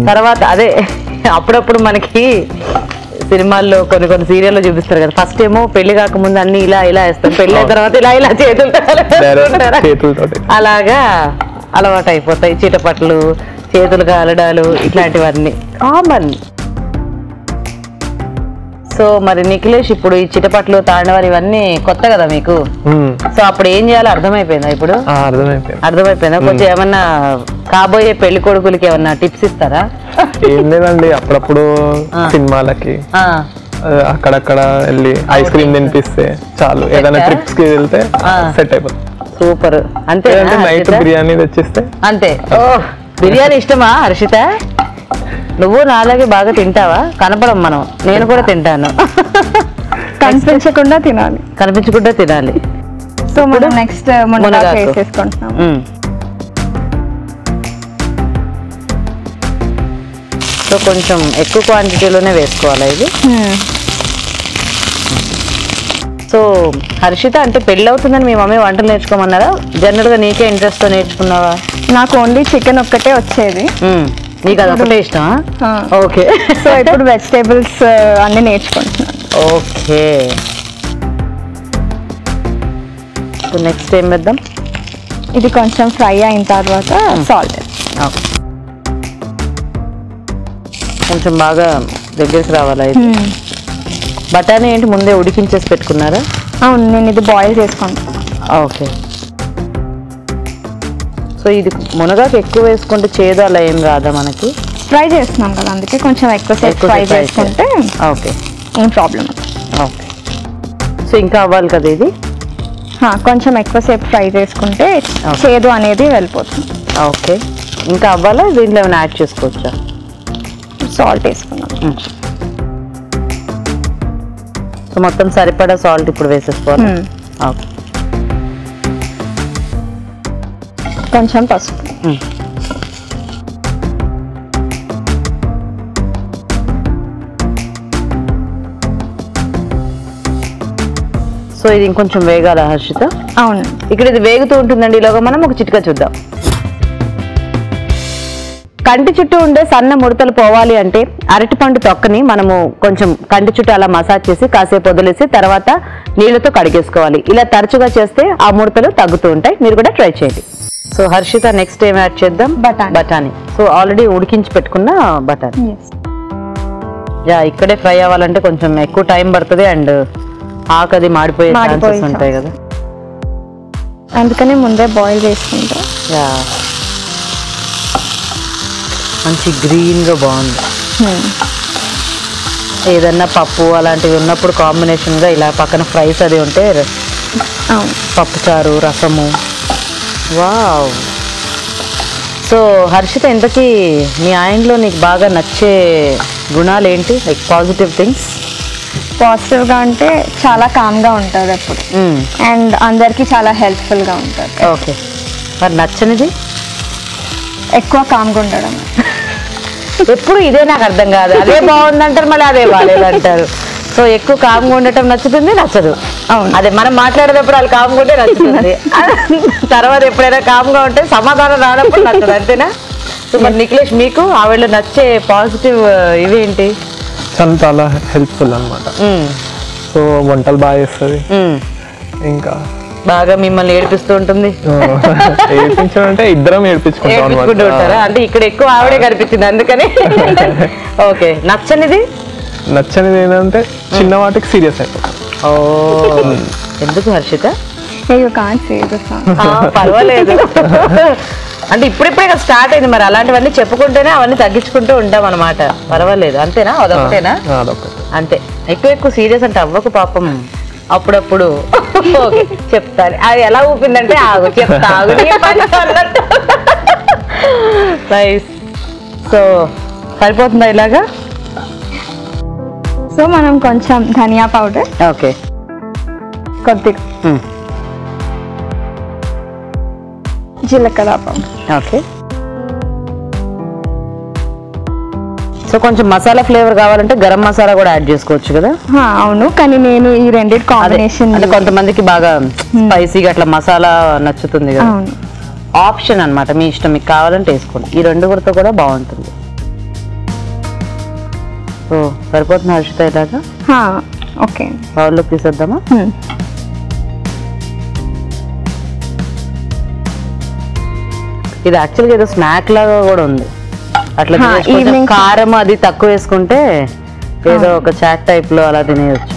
తర్వాత అదే అప్పుడప్పుడు మనకి సినిమాల్లో కొన్ని సీరియల్లో చూపిస్తారు కదా, ఫస్ట్ ఏమో పెళ్లి కాకముందు అన్ని ఇలా వేస్తారు, పెళ్లి అయిన తర్వాత ఇలా చేతులతో అలాగా అలవాటు అయిపోతాయి. చిటపట్లు, చేతులు కాలడాలు, ఇట్లాంటివన్నీ కామన్. సో మరి నిఖిలేష్ ఇప్పుడు ఈ చిటపట్లు, తాండవాలు ఇవన్నీ కొత్త కదా మీకు, సో అప్పుడు ఏం చేయాలో అర్థమైపోయిందా? ఇప్పుడు అర్థమైపోయిందా? కొంచెం ఏమన్నా కాబోయే పెళ్లి కొడుకులకి ఏమన్నా టిప్స్ ఇస్తారా? ఏం లేదండి, అప్పుడప్పుడు సినిమాలకి అక్కడక్కడ వెళ్ళి ఐస్ క్రీమ్ తినిపిస్తే చాలు, ఏదైనా ట్రిప్స్ కి వెళ్తే సెట్ అయిపోతుంది. సూపర్. అంతే. నైట్ బిర్యానీ తెచ్చిస్తే అంతే. ఓ, బిర్యానీ ఇష్టమా హర్షిత? నువ్వు నాలాగే బాగా తింటావా? కనపడం మనం, నేను కూడా తింటాను. కనిపించకుండా తినాలి. సో మనం నెక్స్ట్ మునగాకు వేసేసుకుంటున్నాం. సో కొంచెం ఎక్కువ క్వాంటిటీలోనే వేసుకోవాలి ఇది. సో హర్షిత, అంటే పెళ్ళి అవుతుందని మీ మమ్మీ వంటలు నేర్చుకోమన్నారా? జనరల్ గా నీకే ఇంట్రెస్ట్ తో నేర్చుకున్నావా? నాకు ఓన్లీ చికెన్ ఒక్కటే వచ్చేది. నీకు అదొకటే ఇష్టమా? ఓకే. సో ఇప్పుడు వెజిటేబుల్స్ అన్ని నేర్చుకుంటున్నాను. ఓకే. సో నెక్స్ట్ ఏం వేద్దాం? ఇది కొంచెం ఫ్రై అయిన తర్వాత సాల్ట్. కొంచెం బాగా దగ్గరికి రావాలా ఇది? బఠానీ ఏంటి ముందే ఉడికించేసి పెట్టుకున్నారా? అవును, నేను ఇది బాయిల్ చేసుకుంటాను. ఓకే. సో ఇది మునగాకు ఎక్కువ వేసుకుంటే చేదు అలా ఏం రాదా మనకి? ఫ్రై చేస్తున్నాం కదా, అందుకే కొంచెం ఎక్కువసేపు ఫ్రై చేసుకుంటే ఓకే, ఏం ప్రాబ్లం. ఓకే. సో ఇంకా అవ్వాలి కదా ఇది? కొంచెం ఎక్కువసేపు ఫ్రై చేసుకుంటే చేదు అనేది వెళ్ళిపోతుంది. ఓకే. ఇంకా అవ్వాలా? దీంట్లో ఏమైనా యాడ్ చేసుకోవచ్చా? సాల్ట్ వేసుకున్నాం. సో మొత్తం సరిపడా సాల్ట్ ఇప్పుడు వేసేసుకోవాలి. ఓకే. కొంచెం పసుపు. సో ఇది ఇంకొంచెం వేగాల హర్షిత? అవును, ఇక్కడ ఇది వేగుతూ ఉంటుందండి. ఈలోగా మనం ఒక చిట్కా చూద్దాం. కంటి చుట్టూ ఉండే సన్న ముడతలు పోవాలి అంటే అరటిపండు తొక్కని మనము కొంచెం కంటి చుట్టూ అలా మసాజ్ చేసి కాసేపు వదిలేసి తర్వాత నీళ్లతో కడిగేసుకోవాలి. ఇలా తరచుగా చేస్తే ఆ ముడతలు తగ్గుతూ ఉంటాయి. మీరు కూడా ట్రై చేయండి. సో హర్షిత, నెక్స్ట్ ఏం యాడ్ చేద్దాం? బఠానీ. సో ఆల్రెడీ ఉడికించి పెట్టుకున్న బఠానీ. ఇక్కడే ఫ్రై అవ్వాలంటే కొంచెం ఎక్కువ టైం పడుతుంది అండ్ ఆకది మాడిపోయే ఛాన్సెస్ ఉంటాయి కదా, అందుకనే ముందే బాయిల్ చేసుకుంటా. మంచి గ్రీన్గా బాగుంది. ఏదన్నా పప్పు అలాంటివి ఉన్నప్పుడు కాంబినేషన్గా ఇలా పక్కన ఫ్రైస్ అది ఉంటే, పప్పు చారు, రసము. వావ్. సో హర్షిత, ఇంతకీ మీ ఆయనలో నీకు బాగా నచ్చే గుణాలు ఏంటి? Like positive things. పాజిటివ్గా అంటే చాలా కామ్గా ఉంటారు ఎప్పుడు, అండ్ అందరికీ చాలా హెల్ప్ఫుల్గా ఉంటారు. ఓకే. మరి నచ్చనిది? ఎక్కువ కామ్గా ఉండడం. ఎప్పుడు ఇదే నాకు అర్థం కాదు, అదే బాగుందంటారు మళ్ళీ అదే బాగాలేదంటారు. సో ఎక్కువ కామ్గా ఉండటం నచ్చుతుంది, నచ్చదు. అవును. అదే మనం మాట్లాడేటప్పుడు వాళ్ళు కామ్గా ఉంటే నచ్చుతుంది, తర్వాత ఎప్పుడైనా కామ్గా ఉంటే సమాధానం రానప్పుడు నచ్చదు, అంతేనా? సో మరి నిఖిలేష్, మీకు ఆవిడ నచ్చే పాజిటివ్ ఇవేంటి? చాలా హెల్ప్ఫుల్ అనమాట. సో వంటలు బాగా చేస్తుంది, ఇంకా బాగా మిమ్మల్ని ఏడిపిస్తూ ఉంటుంది. ఏడిపించడం అంటే ఇద్దరం ఏడిపించుకుంటూ ఉంటారా? అంటే ఇక్కడ ఎక్కువ ఆవిడే కనిపించింది అందుకని. ఓకే, నచ్చనిది ఏంటంటే చిన్న వాటికి సీరియస్ అయిపోతుంది. ఎందుకు హర్షిత? పర్వాలేదు. అంటే ఇప్పుడిప్పుడే స్టార్ట్ అయింది, మరి అలాంటివన్నీ చెప్పుకుంటేనే అవన్నీ తగ్గించుకుంటూ ఉంటాం అనమాట. పర్వాలేదు, అంతేనా? అదొకటేనా? అంతే. ఎక్కువ సీరియస్ అంటే అవ్వకు పాపం, అప్పుడప్పుడు. ఓకే, చెప్తాను. అది ఎలా ఊపిందంటే ఆగు చెప్తా అన్నట్టు. నైస్. సో సరిపోతుందా ఇలాగా? సో మనం కొంచెం ధనియా పౌడర్, ఓకే, కొద్దిగా జీలకర్ర పౌడర్, ఓకే. సో కొంచెం మసాలా ఫ్లేవర్ కావాలంటే గరం మసాలా కూడా యాడ్ చేసుకోవచ్చు కదా? అవును, కానీ నేను ఈ రెండింటి కాంబినేషన్. అంటే కొంతమందికి బాగా స్పైసీగా అట్లా మసాలా నచ్చుతుంది కదా, ఆప్షన్ అన్నమాట, మీ ఇష్టం, మీకు కావాలంటే వేసుకోండి. ఈ రెండు కూడా బాగుంటుంది. సో సరిపోతుంది హర్షిత ఇలాగా? ఓకే, బౌల్లోకి తీసేద్దామా? ఇది యాక్చువల్గా ఏదో స్నాక్ లాగా కూడా ఉంది, అట్లా కారం అది తక్కువ వేసుకుంటే ఏదో ఒక చాట్ టైప్ లో అలా తినేయచ్చు.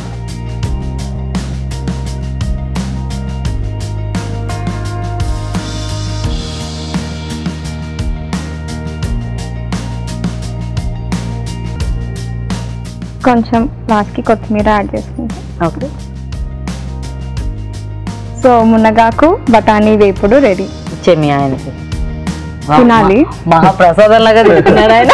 కొంచెం లాస్ట్కి కొత్తిమీర యాడ్ చేసుకుంటాం. ఓకే. సో మునగాకు బఠానీ వేపుడు రెడీ. ఇచ్చే మీ ఆయనకి తినాలి, మహాప్రసాదం లాగా తింటున్నారు ఆయన.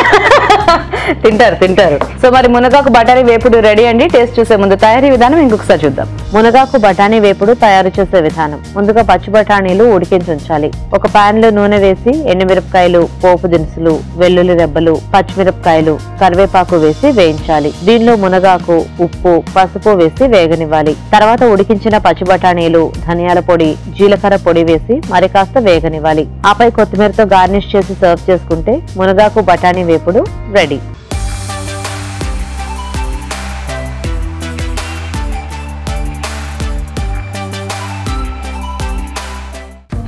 తింటారు. సో మరి మునగాకు బఠానీ వేపుడు రెడీ అండి. టేస్ట్ చూసే ముందు తయారీ విధానం ఇంకొకసారి చూద్దాం. మునగాకు బఠానీ వేపుడు తయారు చేసే విధానం. ముందుగా పచ్చి బఠానీలు ఉడికించి ఉంచాలి. ఒక పాన్ లో నూనె వేసి ఎండుమిరపకాయలు, పోపు దినుసులు, వెల్లుల్లి రెబ్బలు, పచ్చిమిరపకాయలు, కరివేపాకు వేసి వేయించాలి. దీనిలో మునగాకు, ఉప్పు, పసుపు వేసి వేగనివ్వాలి. తర్వాత ఉడికించిన పచ్చి బఠానీలు, ధనియాల పొడి, జీలకర్ర పొడి వేసి మరి కాస్త వేగనివ్వాలి. ఆపై కొత్తిమీరతో గార్నిష్ చేసి సర్వ్ చేసుకుంటే మునగాకు బఠానీ వేపుడు రెడీ.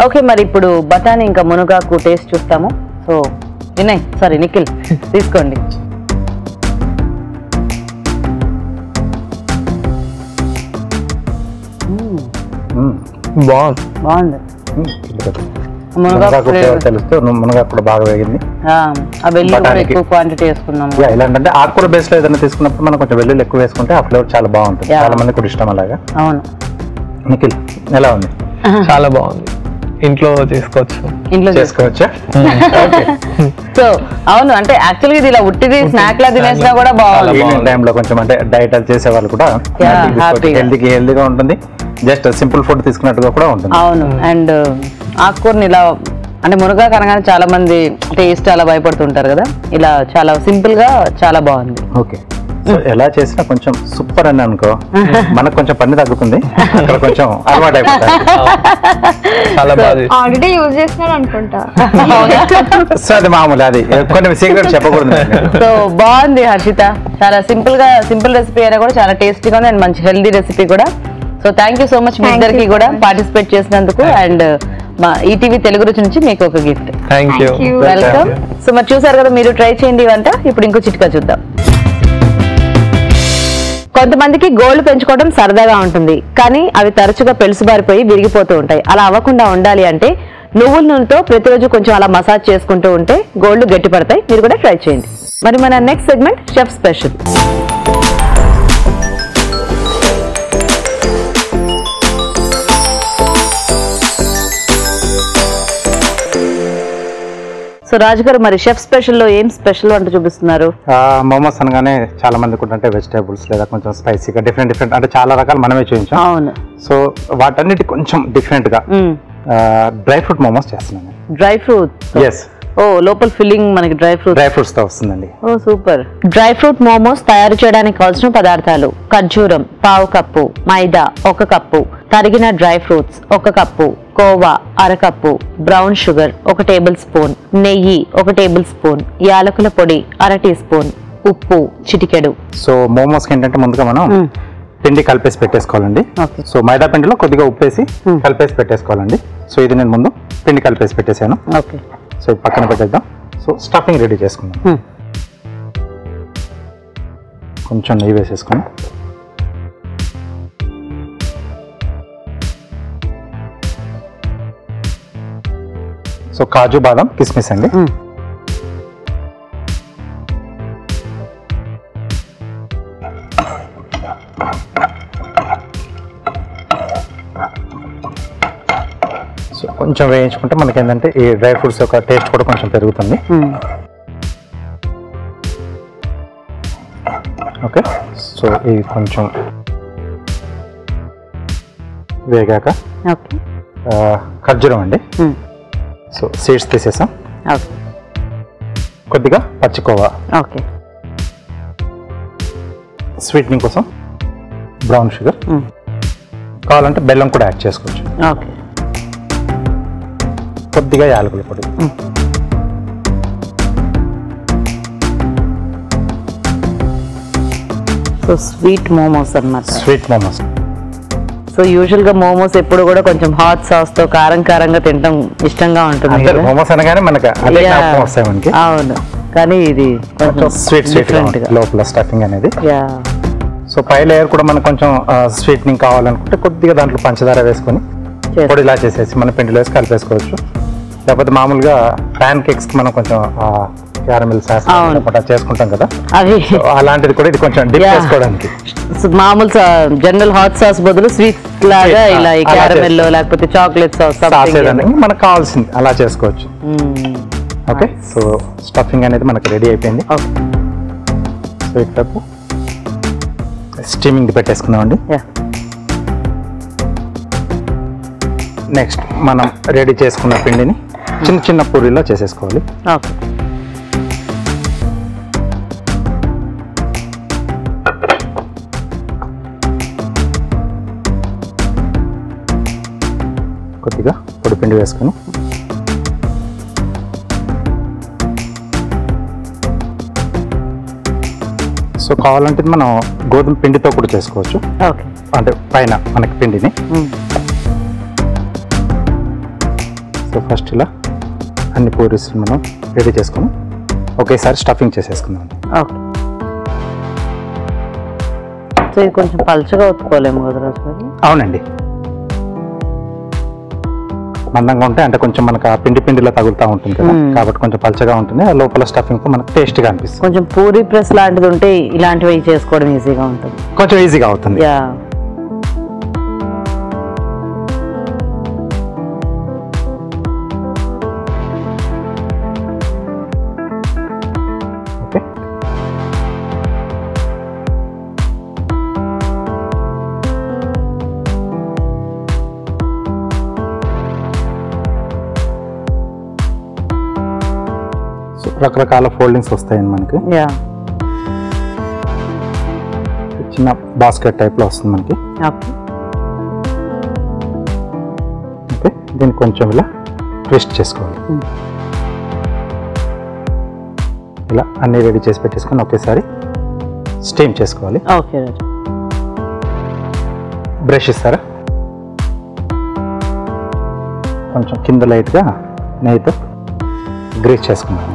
ఓకే, మరి ఇప్పుడు బఠానీ ఇంకా మునగాకు టేస్ట్ చూస్తాము. సో వినయ్, సారీ నిఖిల్, తీసుకోండి. బాగుంది. మునగాకు తెలుస్తూ మునగాకు కూడా బాగా వేగింది. ఆ వెల్లుల్లి ఎక్కువ క్వాంటిటీ వేసుకున్నాము. ఇలాంటి ఆకుకూర బేస్ లో ఏదైనా తీసుకున్నప్పుడు మనం కొంచెం వెల్లుల్లి ఎక్కువ వేసుకుంటే ఆ ఫ్లేవర్ చాలా బాగుంటుంది. చాలా మంది కూడా ఇష్టం అలాగా. అవును. నిఖిల్ ఎలా ఉంది? చాలా బాగుంది. ఇంట్లో చేసుకోవచ్చా? సో అవును, అంటే యాక్చువల్గా ఇది ఇలా ఉట్టిది స్నాక్ లా తినేసినా కూడా బాగుంది. ఈవినింగ్ టైం లో కొంచెం అంటే డైట్ అది చేసే వాళ్ళు కూడా హెల్దీగా ఉంటుంది. జస్ట్ సింపుల్ ఫుడ్ తీసుకున్నట్టుగా కూడా ఉంటుంది. అవును. అండ్ ఆకుకూరని ఇలా అంటే మునగాకు అనగానే చాలా మంది టేస్ట్ అలా భయపడుతుంటారు కదా, ఇలా చాలా సింపుల్ గా చాలా బాగుంది. ఓకే, సో ఎలా చేసినా కొంచెం సూపర్ అని అనుకో, మనకు కొంచెం పని తగ్గుతుంది, అక్కడ కొంచెం అలవాటు అయిపోతుంది. ఆల్రెడీ యూజ్ చేస్తున్నారు అనుకుంటా. సో అది మామూలు, అది కొన్ని సీక్రెట్ చెప్పకూడదు. సో బాగుంది హర్షిత, చాలా సింపుల్ రెసిపీ అయినా కూడా చాలా టేస్టీగా ఉంది అండ్ మంచి హెల్దీ రెసిపీ కూడా. So thank you so much మీ ఇద్దరికి కూడా పార్టిసిపేట్ చేసినందుకు. అండ్ మా ఈటీవీ తెలుగు రుచి నుంచి మీకు ఒక గిఫ్ట్. వెల్కమ్. సో మరి చూసారు కదా, మీరు ట్రై చేయండి ఇవంతా. ఇప్పుడు ఇంకో చిట్కా చూద్దాం. కొంతమందికి గోళ్లు పెంచుకోవడం సరదాగా ఉంటుంది, కానీ అవి తరచుగా పెలుసుబారిపోయి విరిగిపోతూ ఉంటాయి. అలా అవ్వకుండా ఉండాలి అంటే నువ్వుల నూనెతో ప్రతిరోజు కొంచెం అలా మసాజ్ చేసుకుంటూ ఉంటే గోళ్లు గట్టిపడతాయి. మీరు కూడా ట్రై చేయండి. మరి మన next segment chef special. So Raju garu, మరి షెఫ్ స్పెషల్ లో ఏం స్పెషల్ వంట చూపిస్తున్నారు? మోమోస్ అనగానే చాలా మంది కూడా అంటే వెజిటేబుల్స్ లేదా కొంచెం స్పైసీగా డిఫరెంట్ అంటే చాలా రకాలు మనమే చూపించాం. అవును. సో వాటన్నిటి కొంచెం డిఫరెంట్ గా డ్రై ఫ్రూట్ మోమోస్ చేస్తున్నాను. Dry fruit? ఎస్. ఓ లోపల ఫిల్లింగ్ మనకి డ్రై ఫ్రూట్స్ తో వస్తుందండి. ఓ సూపర్. డ్రై ఫ్రూట్ మోమోస్ తయారు చేయడానికి కావాల్సిన పదార్థాలు: ఖర్జూరం పావు కప్పు, మైదా 1 కప్పు, తరిగిన dry fruits 1 cup, khoa 1/2 cup, brown sugar 1 table spoon, నెయ్యి 1 టేబుల్ స్పూన్, యాలకుల పొడి 1/2 టీ స్పూన్, ఉప్పు చిటికెడు. సో మోమోస్ కి ఏంటంటే ముందుగా మనం పిండి కలిపేసి పెట్టేసుకోవాలండి. సో మైదా పిండిలో కొద్దిగా ఉప్పేసి కలిపేసి పెట్టేసుకోవాలండి. సో ఇది నేను ముందు పిండి కలిపేసి పెట్టేశాను. ఓకే. సో ఇది పక్కన పెట్టేద్దాం. సో స్టఫింగ్ రెడీ చేసుకుందాం. కొంచెం నెయ్యి వేసేసుకొని సో కాజు బాదం కిస్మిస్ అండి. సో కొంచెం వేయించుకుంటే మనకి ఏంటంటే ఈ డ్రై ఫ్రూట్స్ యొక్క టేస్ట్ కూడా కొంచెం పెరుగుతుంది. ఓకే. సో ఇది కొంచెం వేగాక ఖర్జూరం అండి. సో సీడ్స్ తీసేసాం. కొద్దిగా పచ్చికోవా, స్వీట్నింగ్ కోసం బ్రౌన్ షుగర్, కావాలంటే బెల్లం కూడా యాడ్ చేసుకోవచ్చు. కొద్దిగా యాలకుల పొడి, సో స్వీట్ మోమోస్ అన్నమాట. స్వీట్ మోమోస్. సో యూజువల్ గా మోమోస్ ఎప్పుడు కూడా కొంచెం హాట్ సాస్ తో కారంగా తినడం ఇష్టంగా ఉంటుంది. మోమోస్ అనగానే మనకి అదే జ్ఞాపకం వస్తాయి మనకి. అవును, కానీ ఇది కొంచెం స్వీట్ లోపల స్టఫింగ్ అనేది. సో పై లేయర్ కూడా మనకు కొంచెం స్వీట్నింగ్ కావాలనుకుంటే కొద్దిగా దాంట్లో పంచదార వేసుకొని పొడి ఇలా చేసేసి మన పిండిలో వేసి కలిపేసుకోవచ్చు. లేకపోతే మామూలుగా ప్యాన్ కేక్స్ కి మనం కొంచెం క్యారమిల్ సాస్ చేసుకుంటాం కదా, అవి అలాంటిది కూడా ఇది కొంచెం డిప్ చేసుకోవడానికి. మామూలు జనరల్ హాట్ సాస్ బదులు స్వీట్ లాగా ఇలా క్యారమిల్ లేకపోతే చాక్లెట్ సాస్ మనకు కావాల్సింది అలా చేసుకోవచ్చు. ఓకే. సో స్టఫింగ్ అనేది మనకి రెడీ అయిపోయింది. సో ఇటు స్టీమింగ్ పెట్టేసుకుందామండి. నెక్స్ట్ మనం రెడీ చేసుకున్న పిండిని చిన్న చిన్న పూరీలో చేసేసుకోవాలి. కొద్దిగా పొడి పిండి వేసుకొని సో కావాలంటే మనం గోధుమ పిండితో కూడా చేసుకోవచ్చు. అంటే పైన మనకి పిండిని సో ఫస్ట్ ఇలా అన్ని పూరీస్ మనం రెడీ చేసుకుని ఒకేసారి స్టఫింగ్ చేసేసుకుందాం. సో ఇది కొంచెం పలుచగా ఒత్తుకోలేము కదా? అవునండి, మందంగా ఉంటే అంటే కొంచెం మనకు ఆ పిండిలో తగులుతూ ఉంటుంది కదా, కాబట్టి కొంచెం పలుచగా ఉంటుంది. ఆ లోపల స్టఫింగ్ మనకు టేస్ట్గా అనిపిస్తుంది. కొంచెం పూరీ ప్రెస్ లాంటిది ఉంటే ఇలాంటివి చేసుకోవడం ఈజీగా ఉంటుంది, కొంచెం ఈజీగా అవుతుంది. రకరకాల ఫోల్డింగ్స్ వస్తాయండి మనకి. చిన్న బాస్కెట్ టైప్ లో వస్తుంది మనకి. ఓకే. దీన్ని కొంచెం ఇలా ట్విస్ట్ చేసుకోవాలి. ఇలా అన్ని రెడీ చేసి పెట్టేసుకొని ఒకేసారి స్టీమ్ చేసుకోవాలి. బ్రష్ ఇస్తారా? కొంచెం కింద లైట్గా నెయ్యితో గ్రీస్ చేసుకున్నాను.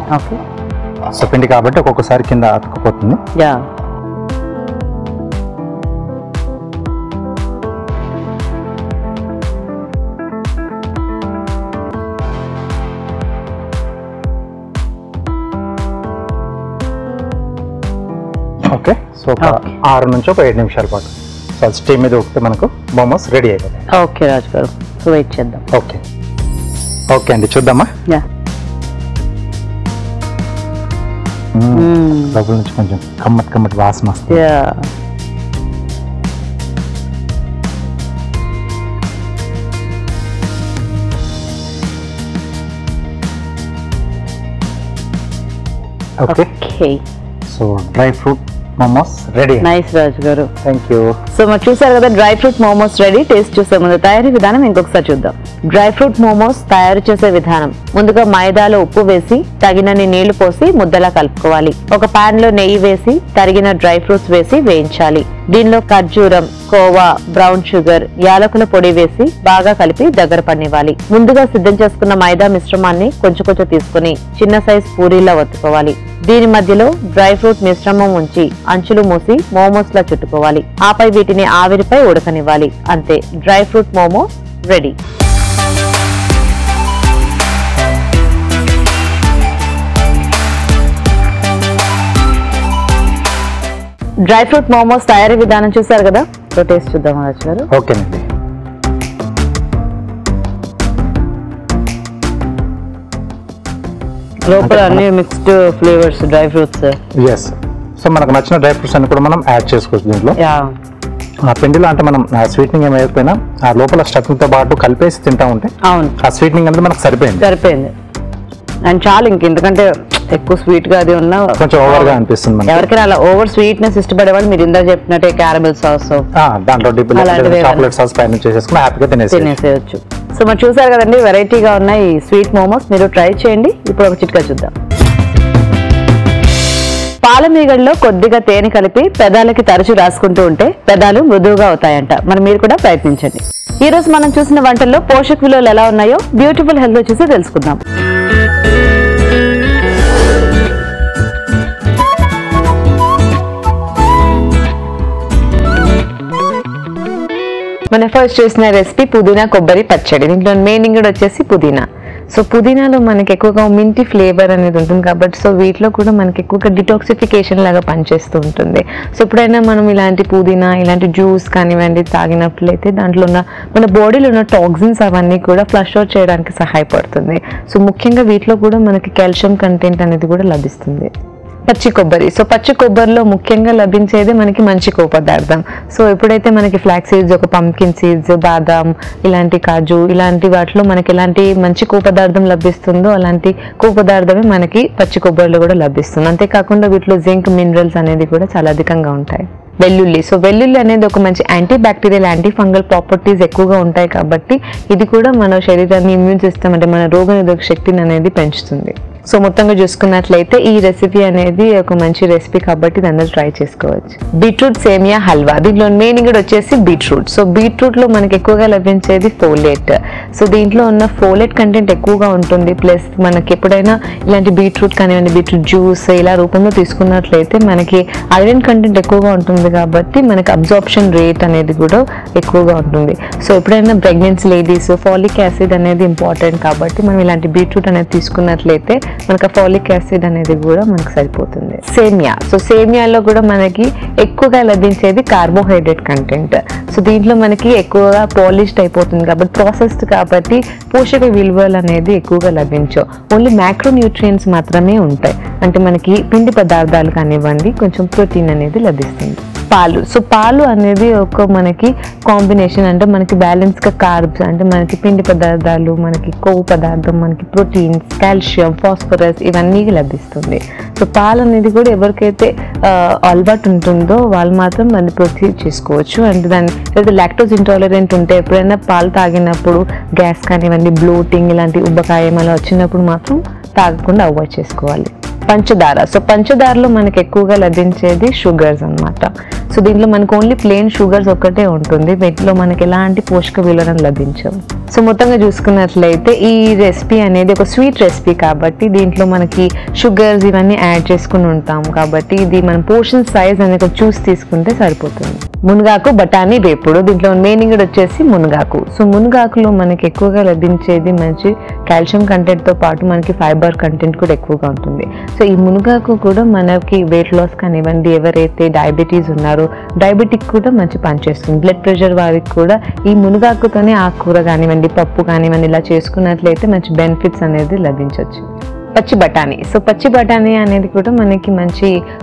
సో పిండి కాబట్టి ఒక్కొక్కసారి కింద అతుక్కుపోతుంది. ఓకే. సో ఒక 6 నుంచి ఒక 7 నిమిషాల పాటు సో అది స్టీమ్ మీద ఉడికితే మనకు మోమోస్ రెడీ అయిపోతాయి. Okay Raju garu, so wait చేద్దాం. ఓకే. ఓకే అండి, చూద్దామా? లోపల నుంచి కొంచెం కమ్మటి వాసన వస్తుంది. Okay so dry fruit momos ready. Nice Raju garu, thank you. So మరి చూసారు కదా dry fruit momos ready. Taste చూసే ముందు తయారీ విధానం ఇంకొకసారి చూద్దాం. డ్రై ఫ్రూట్ మోమోస్ తయారు చేసే విధానం: ముందుగా మైదాలో ఉప్పు వేసి తగినన్ని నీళ్లు పోసి ముద్దలా కలుపుకోవాలి. ఒక పాన్ లో నెయ్యి వేసి తరిగిన డ్రై ఫ్రూట్స్ వేసి వేయించాలి. దీనిలో ఖర్జూరం, కోవా, బ్రౌన్ షుగర్, యాలకుల పొడి వేసి బాగా కలిపి దగ్గర పనివ్వాలి. ముందుగా సిద్ధం చేసుకున్న మైదా మిశ్రమాన్ని కొంచెం కొంచెం తీసుకుని చిన్న సైజ్ పూరీలా ఒత్తుకోవాలి. దీని మధ్యలో డ్రై ఫ్రూట్ మిశ్రమం ఉంచి అంచులు మూసి మోమోస్ లా చుట్టుకోవాలి. ఆపై వీటిని ఆవిరిపై ఉడకనివ్వాలి. అంతే, dry fruit momos ready. Dry fruit momos తయారీ విధానం చూసారు కదా, సో టేస్ట్ చూద్దాం రాజు గారు. ఓకేనండి. లోపల అన్ని mixed flavours dry fruits. Yes. So మనకు నచ్చిన డ్రై ఫ్రూట్స్ అన్ని కూడా మనం యాడ్ చేసుకోవచ్చు దీంట్లో. ఆ పిండిలో అంటే మనం స్వీట్నింగ్ ఏమైపోయినా ఆ లోపల స్టఫింగ్ తో పాటు కలిపేసి తింటా ఉంటే అవును ఆ స్వీట్నింగ్ అనేది మనకు సరిపోయింది. అండ్ చాలా ఎందుకంటే ఎక్కువ స్వీట్ గా అది ఉన్నా కొంచెం ఓవర్ గా అనిపిస్తుంది. ఎవరికైనా అలా ఓవర్ స్వీట్నెస్ ఇష్టపడే వాళ్ళు మీరు ఇందాక చెప్పినట్టే క్యారమెల్ సాస్ దాంట్లో చాక్లెట్ సాస్ పైన చేసేసుకుని హ్యాపీగా తినేసేయచ్చు. సో మరి చూసారు కదండి, వెరైటీగా ఉన్నాయి ఈ స్వీట్ మోమోస్. మీరు ట్రై చేయండి. ఇప్పుడు ఒక చిట్కా చూద్దాం. పాల మీగడలో కొద్దిగా తేనె కలిపి పెదాలకి తరచూ రాసుకుంటూ ఉంటే పెదాలు మృదువుగా అవుతాయంట. మరి మీరు కూడా ప్రయత్నించండి. ఈ రోజు మనం చూసిన వంటల్లో పోషక విలువలు ఎలా ఉన్నాయో బ్యూటిఫుల్ హెల్త్ చూసి తెలుసుకుందాం. మన ఫస్ట్ చేసిన రెసిపీ పుదీనా కొబ్బరి పచ్చడి. దీంట్లో మెయిన్ ఇంగ్రీడియంట్ వచ్చేసి పుదీనా. సో పుదీనాలో మనకి ఎక్కువగా మింటి ఫ్లేవర్ అనేది ఉంటుంది కాబట్టి సో వీటిలో కూడా మనకి ఎక్కువగా డిటాక్సిఫికేషన్ లాగా పనిచేస్తూ ఉంటుంది. సో ఎప్పుడైనా మనం ఇలాంటి పుదీనా ఇలాంటి జ్యూస్ కానివ్వండి తాగినట్లయితే దాంట్లో ఉన్న మన బాడీలో ఉన్న టాక్సిన్స్ అవన్నీ కూడా ఫ్లష్ అవుట్ చేయడానికి సహాయపడుతుంది. సో ముఖ్యంగా వీటిలో కూడా మనకి కాల్షియం కంటెంట్ అనేది కూడా లభిస్తుంది. పచ్చి కొబ్బరి. సో పచ్చి కొబ్బరిలో ముఖ్యంగా లభించేది మనకి మంచి కొవ్వు పదార్థం. సో ఎప్పుడైతే మనకి ఫ్లాక్స్ సీడ్స్, ఒక పంకిన్ సీడ్స్, బాదాం, ఇలాంటి కాజు ఇలాంటి వాటిలో మనకి ఎలాంటి మంచి కొవ్వు పదార్థం లభిస్తుందో అలాంటి కొవ్వు పదార్థమే మనకి పచ్చి కొబ్బరిలో కూడా లభిస్తుంది. అంతేకాకుండా వీటిలో జింక్, మినరల్స్ అనేది కూడా చాలా అధికంగా ఉంటాయి. వెల్లుల్లి. సో వెల్లుల్లి అనేది ఒక మంచి anti bacterial, anti fungal properties ఎక్కువగా ఉంటాయి కాబట్టి ఇది కూడా మన శరీరాన్ని, ఇమ్యూన్ సిస్టమ్ అంటే మన రోగనిరోధక శక్తిని అనేది పెంచుతుంది. సో మొత్తంగా చూసుకున్నట్లయితే ఈ రెసిపీ అనేది ఒక మంచి రెసిపీ కాబట్టి దాన్ని ట్రై చేసుకోవచ్చు. బీట్రూట్ సేమియా హల్వా. దీంట్లో మెయిన్ ఇంగ్రీడియంట్ వచ్చేసి బీట్రూట్. సో బీట్రూట్ లో మనకి ఎక్కువగా లభించేది ఫోలేట్. సో దీంట్లో ఉన్న ఫోలేట్ కంటెంట్ ఎక్కువగా ఉంటుంది. ప్లస్ మనకి ఎప్పుడైనా ఇలాంటి బీట్రూట్ కానివ్వండి, బీట్రూట్ జ్యూస్ ఇలా రూపంలో తీసుకున్నట్లయితే మనకి ఐరన్ కంటెంట్ ఎక్కువగా ఉంటుంది కాబట్టి మనకి అబ్జార్ప్షన్ రేట్ అనేది కూడా ఎక్కువగా ఉంటుంది. సో ఎప్పుడైనా ప్రెగ్నెన్సీ లేడీస్ ఫాలిక్ యాసిడ్ అనేది ఇంపార్టెంట్ కాబట్టి మనం ఇలాంటి బీట్రూట్ అనేది తీసుకున్నట్లయితే మనకు ఫాలిక్ యాసిడ్ అనేది కూడా మనకు సరిపోతుంది. సేమియా. సో సేమియాలో కూడా మనకి ఎక్కువగా లభించేది కార్బోహైడ్రేట్ కంటెంట్. సో దీంట్లో మనకి ఎక్కువగా పాలిష్డ్ అయిపోతుంది కాబట్టి ప్రాసెస్డ్ కాబట్టి పోషక విలువలు అనేది ఎక్కువగా లభించవు. ఓన్లీ మ్యాక్రో న్యూట్రియంట్స్ మాత్రమే ఉంటాయి. అంటే మనకి పిండి పదార్థాలు కానివ్వండి కొంచెం ప్రోటీన్ అనేది లభిస్తుంది. పాలు. సో పాలు అనేది ఒక మనకి కాంబినేషన్, అంటే మనకి బ్యాలెన్స్గా కార్బ్స్ అంటే మనకి పిండి పదార్థాలు, మనకి కొవ్వు పదార్థం, మనకి ప్రోటీన్స్, కాల్షియం, ఫాస్ఫరస్ ఇవన్నీ లభిస్తుంది. సో పాలు అనేది కూడా ఎవరికైతే అలవాటు ఉంటుందో వాళ్ళు మాత్రం దాన్ని ప్రొసీడ్ చేసుకోవచ్చు. అంటే దాన్ని లేదా లాక్టోజ్ ఇంటాలరెంట్ ఉంటే ఎప్పుడైనా పాలు తాగినప్పుడు గ్యాస్ కానివ్వండి, బ్లోటింగ్ ఇలాంటి ఉబ్బకాయం అలా వచ్చినప్పుడు మాత్రం తాగకుండా అవాయిడ్ చేసుకోవాలి. పంచదార. సో పంచదారలో మనకి ఎక్కువగా లభించేది షుగర్స్ అన్నమాట. సో దీంట్లో మనకు ఓన్లీ ప్లెయిన్ షుగర్స్ ఒక్కటే ఉంటుంది. వీటిలో మనకి ఎలాంటి పోషక విలువలు లభించవు. సో మొత్తంగా చూసుకున్నట్లయితే ఈ రెసిపీ అనేది ఒక స్వీట్ రెసిపీ కాబట్టి దీంట్లో మనకి షుగర్స్ ఇవన్నీ యాడ్ చేసుకుని ఉంటాం కాబట్టి ఇది మన పోర్షన్ సైజ్ అనేది చూసి తీసుకుంటే సరిపోతుంది. మునగాకు, బఠానీ, వేపుడు. దీంట్లో మెయిన్ ఇంగ్రీడియంట్ వచ్చేసి మునగాకు. సో మునగాకులో మనకి ఎక్కువగా లభించేది మంచి కాల్షియం కంటెంట్తో పాటు మనకి ఫైబర్ కంటెంట్ కూడా ఎక్కువగా ఉంటుంది. సో ఈ మునగాకు కూడా మనకి వెయిట్ లాస్ కానివ్వండి, ఎవరైతే డయాబెటీస్ ఉన్నారో డయాబెటిక్ కూడా మంచి పనిచేస్తుంది. బ్లడ్ ప్రెషర్ వారికి కూడా ఈ మునగాకుతోనే ఆకుకూర కానివ్వండి, పప్పు కానివ్వండి ఇలా చేసుకున్నట్లయితే మంచి బెనిఫిట్స్ అనేది లభించవచ్చు. పచ్చి బఠానీ. సో పచ్చి బఠానీ అనేది కూడా మనకి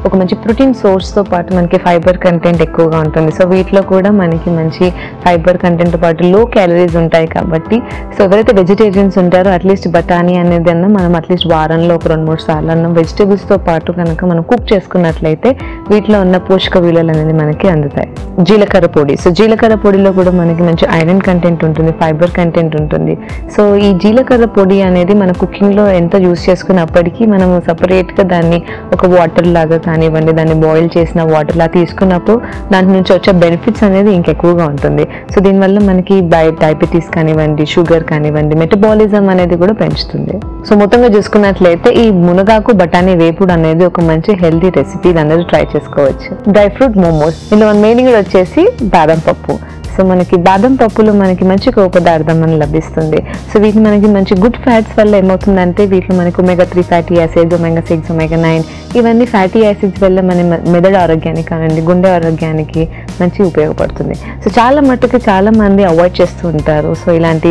ఒక మంచి ప్రోటీన్ సోర్స్తో పాటు మనకి ఫైబర్ కంటెంట్ ఎక్కువగా ఉంటుంది. సో వీటిలో కూడా మనకి మంచి ఫైబర్ కంటెంట్తో పాటు లో క్యాలరీస్ ఉంటాయి కాబట్టి సో ఎవరైతే వెజిటేరియన్స్ ఉంటారో అట్లీస్ట్ బఠానీ అనేది మనం అట్లీస్ట్ వారంలో ఒక 2-3 సార్లు అన్నం వెజిటేబుల్స్తో పాటు కనుక మనం కుక్ చేసుకున్నట్లయితే వీటిలో ఉన్న పోషక విలువలు అనేది మనకి అందుతాయి. జీలకర్ర పొడి. సో జీలకర్ర పొడిలో కూడా మనకి మంచి ఐరన్ కంటెంట్ ఉంటుంది, ఫైబర్ కంటెంట్ ఉంటుంది. సో ఈ జీలకర్ర పొడి అనేది మన కుకింగ్లో ఎంత యూస్ చేసుకున్నప్పటికీ మనము సపరేట్గా దాన్ని ఒక వాటర్ లాగా కానివ్వండి, దాన్ని బాయిల్ చేసిన వాటర్ లాగా తీసుకున్నప్పుడు దాని నుంచి వచ్చే బెనిఫిట్స్ అనేది ఇంకెక్కువగా ఉంటుంది. సో దీనివల్ల మనకి డయాబెటీస్ కానివ్వండి, షుగర్ కానివ్వండి, మెటబాలిజం అనేది కూడా పెంచుతుంది. సో మొత్తంగా చూసుకున్నట్లయితే ఈ మునగాకు బఠానీ వేపుడు అనేది ఒక మంచి హెల్తీ రెసిపీ, అందరూ ట్రై చేసుకోవచ్చు. Dry fruit momos. ఇందులో మెయిన్ కూడా వచ్చేసి బాదం పప్పు. సో మనకి బాదం పప్పులో మనకి మంచి కొవ్వు పదార్థం అని లభిస్తుంది. సో వీటిని మనకి మంచి గుడ్ ఫ్యాట్స్ వల్ల ఏమవుతుందంటే వీటిలో మనకి omega-3 fatty acids, omega-6, omega-9 ఇవన్నీ ఫ్యాటీ యాసిడ్స్ వల్ల మన మెదడు ఆరోగ్యానికి కానివ్వండి, గుండె ఆరోగ్యానికి మంచి ఉపయోగపడుతుంది. సో చాలా మట్టుకు చాలా మంది అవాయిడ్ చేస్తూ ఉంటారు. సో ఇలాంటి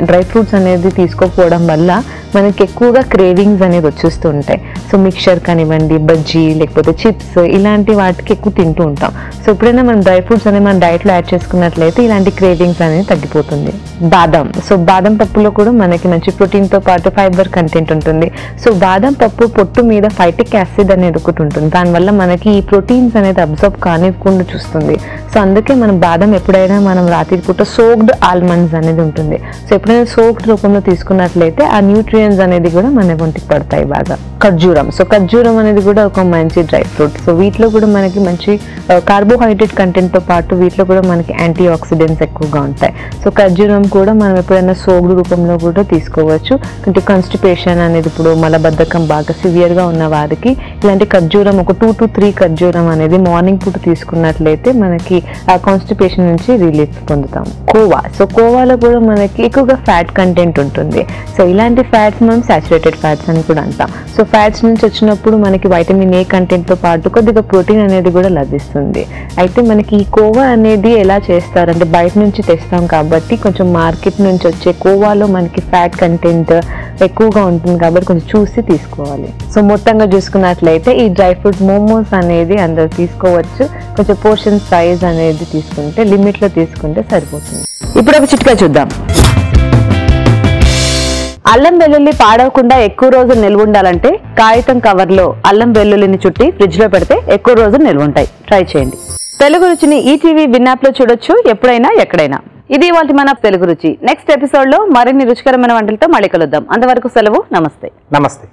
డ్రై ఫ్రూట్స్ అనేది తీసుకోకపోవడం వల్ల మనకి ఎక్కువగా క్రేవింగ్స్ అనేది వచ్చేస్తూ ఉంటాయి. సో మిక్చర్ కానివ్వండి, బజ్జీ లేకపోతే చిప్స్ ఇలాంటి వాటికి ఎక్కువ తింటూ ఉంటాం. సో ఎప్పుడైనా మనం డ్రై ఫ్రూట్స్ అనేది మన డైట్లో యాడ్ చేసుకున్నట్లయితే ఇలాంటి క్రేవింగ్స్ అనేది తగ్గిపోతుంది. బాదం. సో బాదం పప్పులో కూడా మనకి మంచి ప్రోటీన్తో పాటు ఫైబర్ కంటెంట్ ఉంటుంది. సో బాదం పప్పు పొట్టు మీద ఫైటిక్ యాసిడ్ అనేది ఒకటి ఉంటుంది, దానివల్ల మనకి ఈ ప్రోటీన్స్ అనేది అబ్జర్వ్ కానివ్వకుండా చూస్తుంది. సో అందుకే మనం బాదం ఎప్పుడైనా మనం రాత్రి పూట సోక్డ్ ఆల్మండ్స్ అనేది ఉంటుంది. సో ఎప్పుడైనా సోక్డ్ రూపంలో తీసుకున్నట్లయితే ఆ న్యూట్రియన్స్ అనేది కూడా మన ఒంటికి పడతాయి బాగా. ఖర్జూరం. సో ఖర్జూరం అనేది కూడా ఒక మంచి డ్రై ఫ్రూట్. సో వీటిలో కూడా మనకి మంచి కార్బోహైడ్రేట్ కంటెంట్తో పాటు వీటిలో కూడా మనకి యాంటీ ఆక్సిడెంట్స్ ఎక్కువగా ఉంటాయి. సో ఖర్జూరం కూడా మనం ఎప్పుడైనా సోగ్డ్ రూపంలో కూడా తీసుకోవచ్చు. అంటే కాన్స్టిపేషన్ అనేది ఇప్పుడు మలబద్ధకం బాగా సివియర్గా ఉన్న వారికి ఇలాంటి ఖర్జూరం ఒక 2 to 3 ఖర్జూరం అనేది మార్నింగ్ పూట తీసుకున్నట్లయితే మనకి ఆ కాన్స్టిపేషన్ నుంచి రిలీఫ్ పొందుతాం. కోవా. సో కోవాలో కూడా మనకి ఎక్కువగా ఫ్యాట్ కంటెంట్ ఉంటుంది. సో ఇలాంటి ఫ్యాట్స్ మనం సాచురేటెడ్ ఫ్యాట్స్ అని కూడా అంటాం. సో ఫ్యాట్స్ నుంచి వచ్చినప్పుడు మనకి వైటమిన్ ఏ కంటెంట్తో పాటు కొద్దిగా ప్రోటీన్ అనేది కూడా లభిస్తుంది. అయితే మనకి ఈ కోవా అనేది ఎలా చేస్తారంటే బయట నుంచి తెస్తాం కాబట్టి కొంచెం మార్కెట్ నుంచి వచ్చే కోవాలో మనకి ఫ్యాట్ కంటెంట్ ఎక్కువగా ఉంటుంది కాబట్టి కొంచెం చూసి తీసుకోవాలి. సో మొత్తంగా చూసుకున్నట్లయితే ఈ డ్రై ఫ్రూట్ మోమోస్ అనేది అందరూ తీసుకోవచ్చు. కొంచెం పోర్షన్ సైజ్ అనేది తీసుకుంటే లిమిట్లో తీసుకుంటే సరిపోతుంది. ఇప్పుడు ఒక చిట్కా చూద్దాం. అల్లం వెల్లుల్లి పాడవకుండా ఎక్కువ రోజులు నిల్వ ఉండాలంటే కాగితం కవర్లో అల్లం వెల్లుల్లిని చుట్టి ఫ్రిడ్జ్ లో పెడితే ఎక్కువ రోజులు నిల్వ ఉంటాయి. ట్రై చేయండి. తెలుగు రుచిని ఈటీవీ విన్ యాప్ లో చూడొచ్చు, ఎప్పుడైనా ఎక్కడైనా. ఇది ఇవాళ మన తెలుగు రుచి. నెక్స్ట్ ఎపిసోడ్ లో మరిన్ని రుచికరమైన వంటలతో మళ్ళీ కలుద్దాం. అంతవరకు సెలవు. నమస్తే. నమస్తే.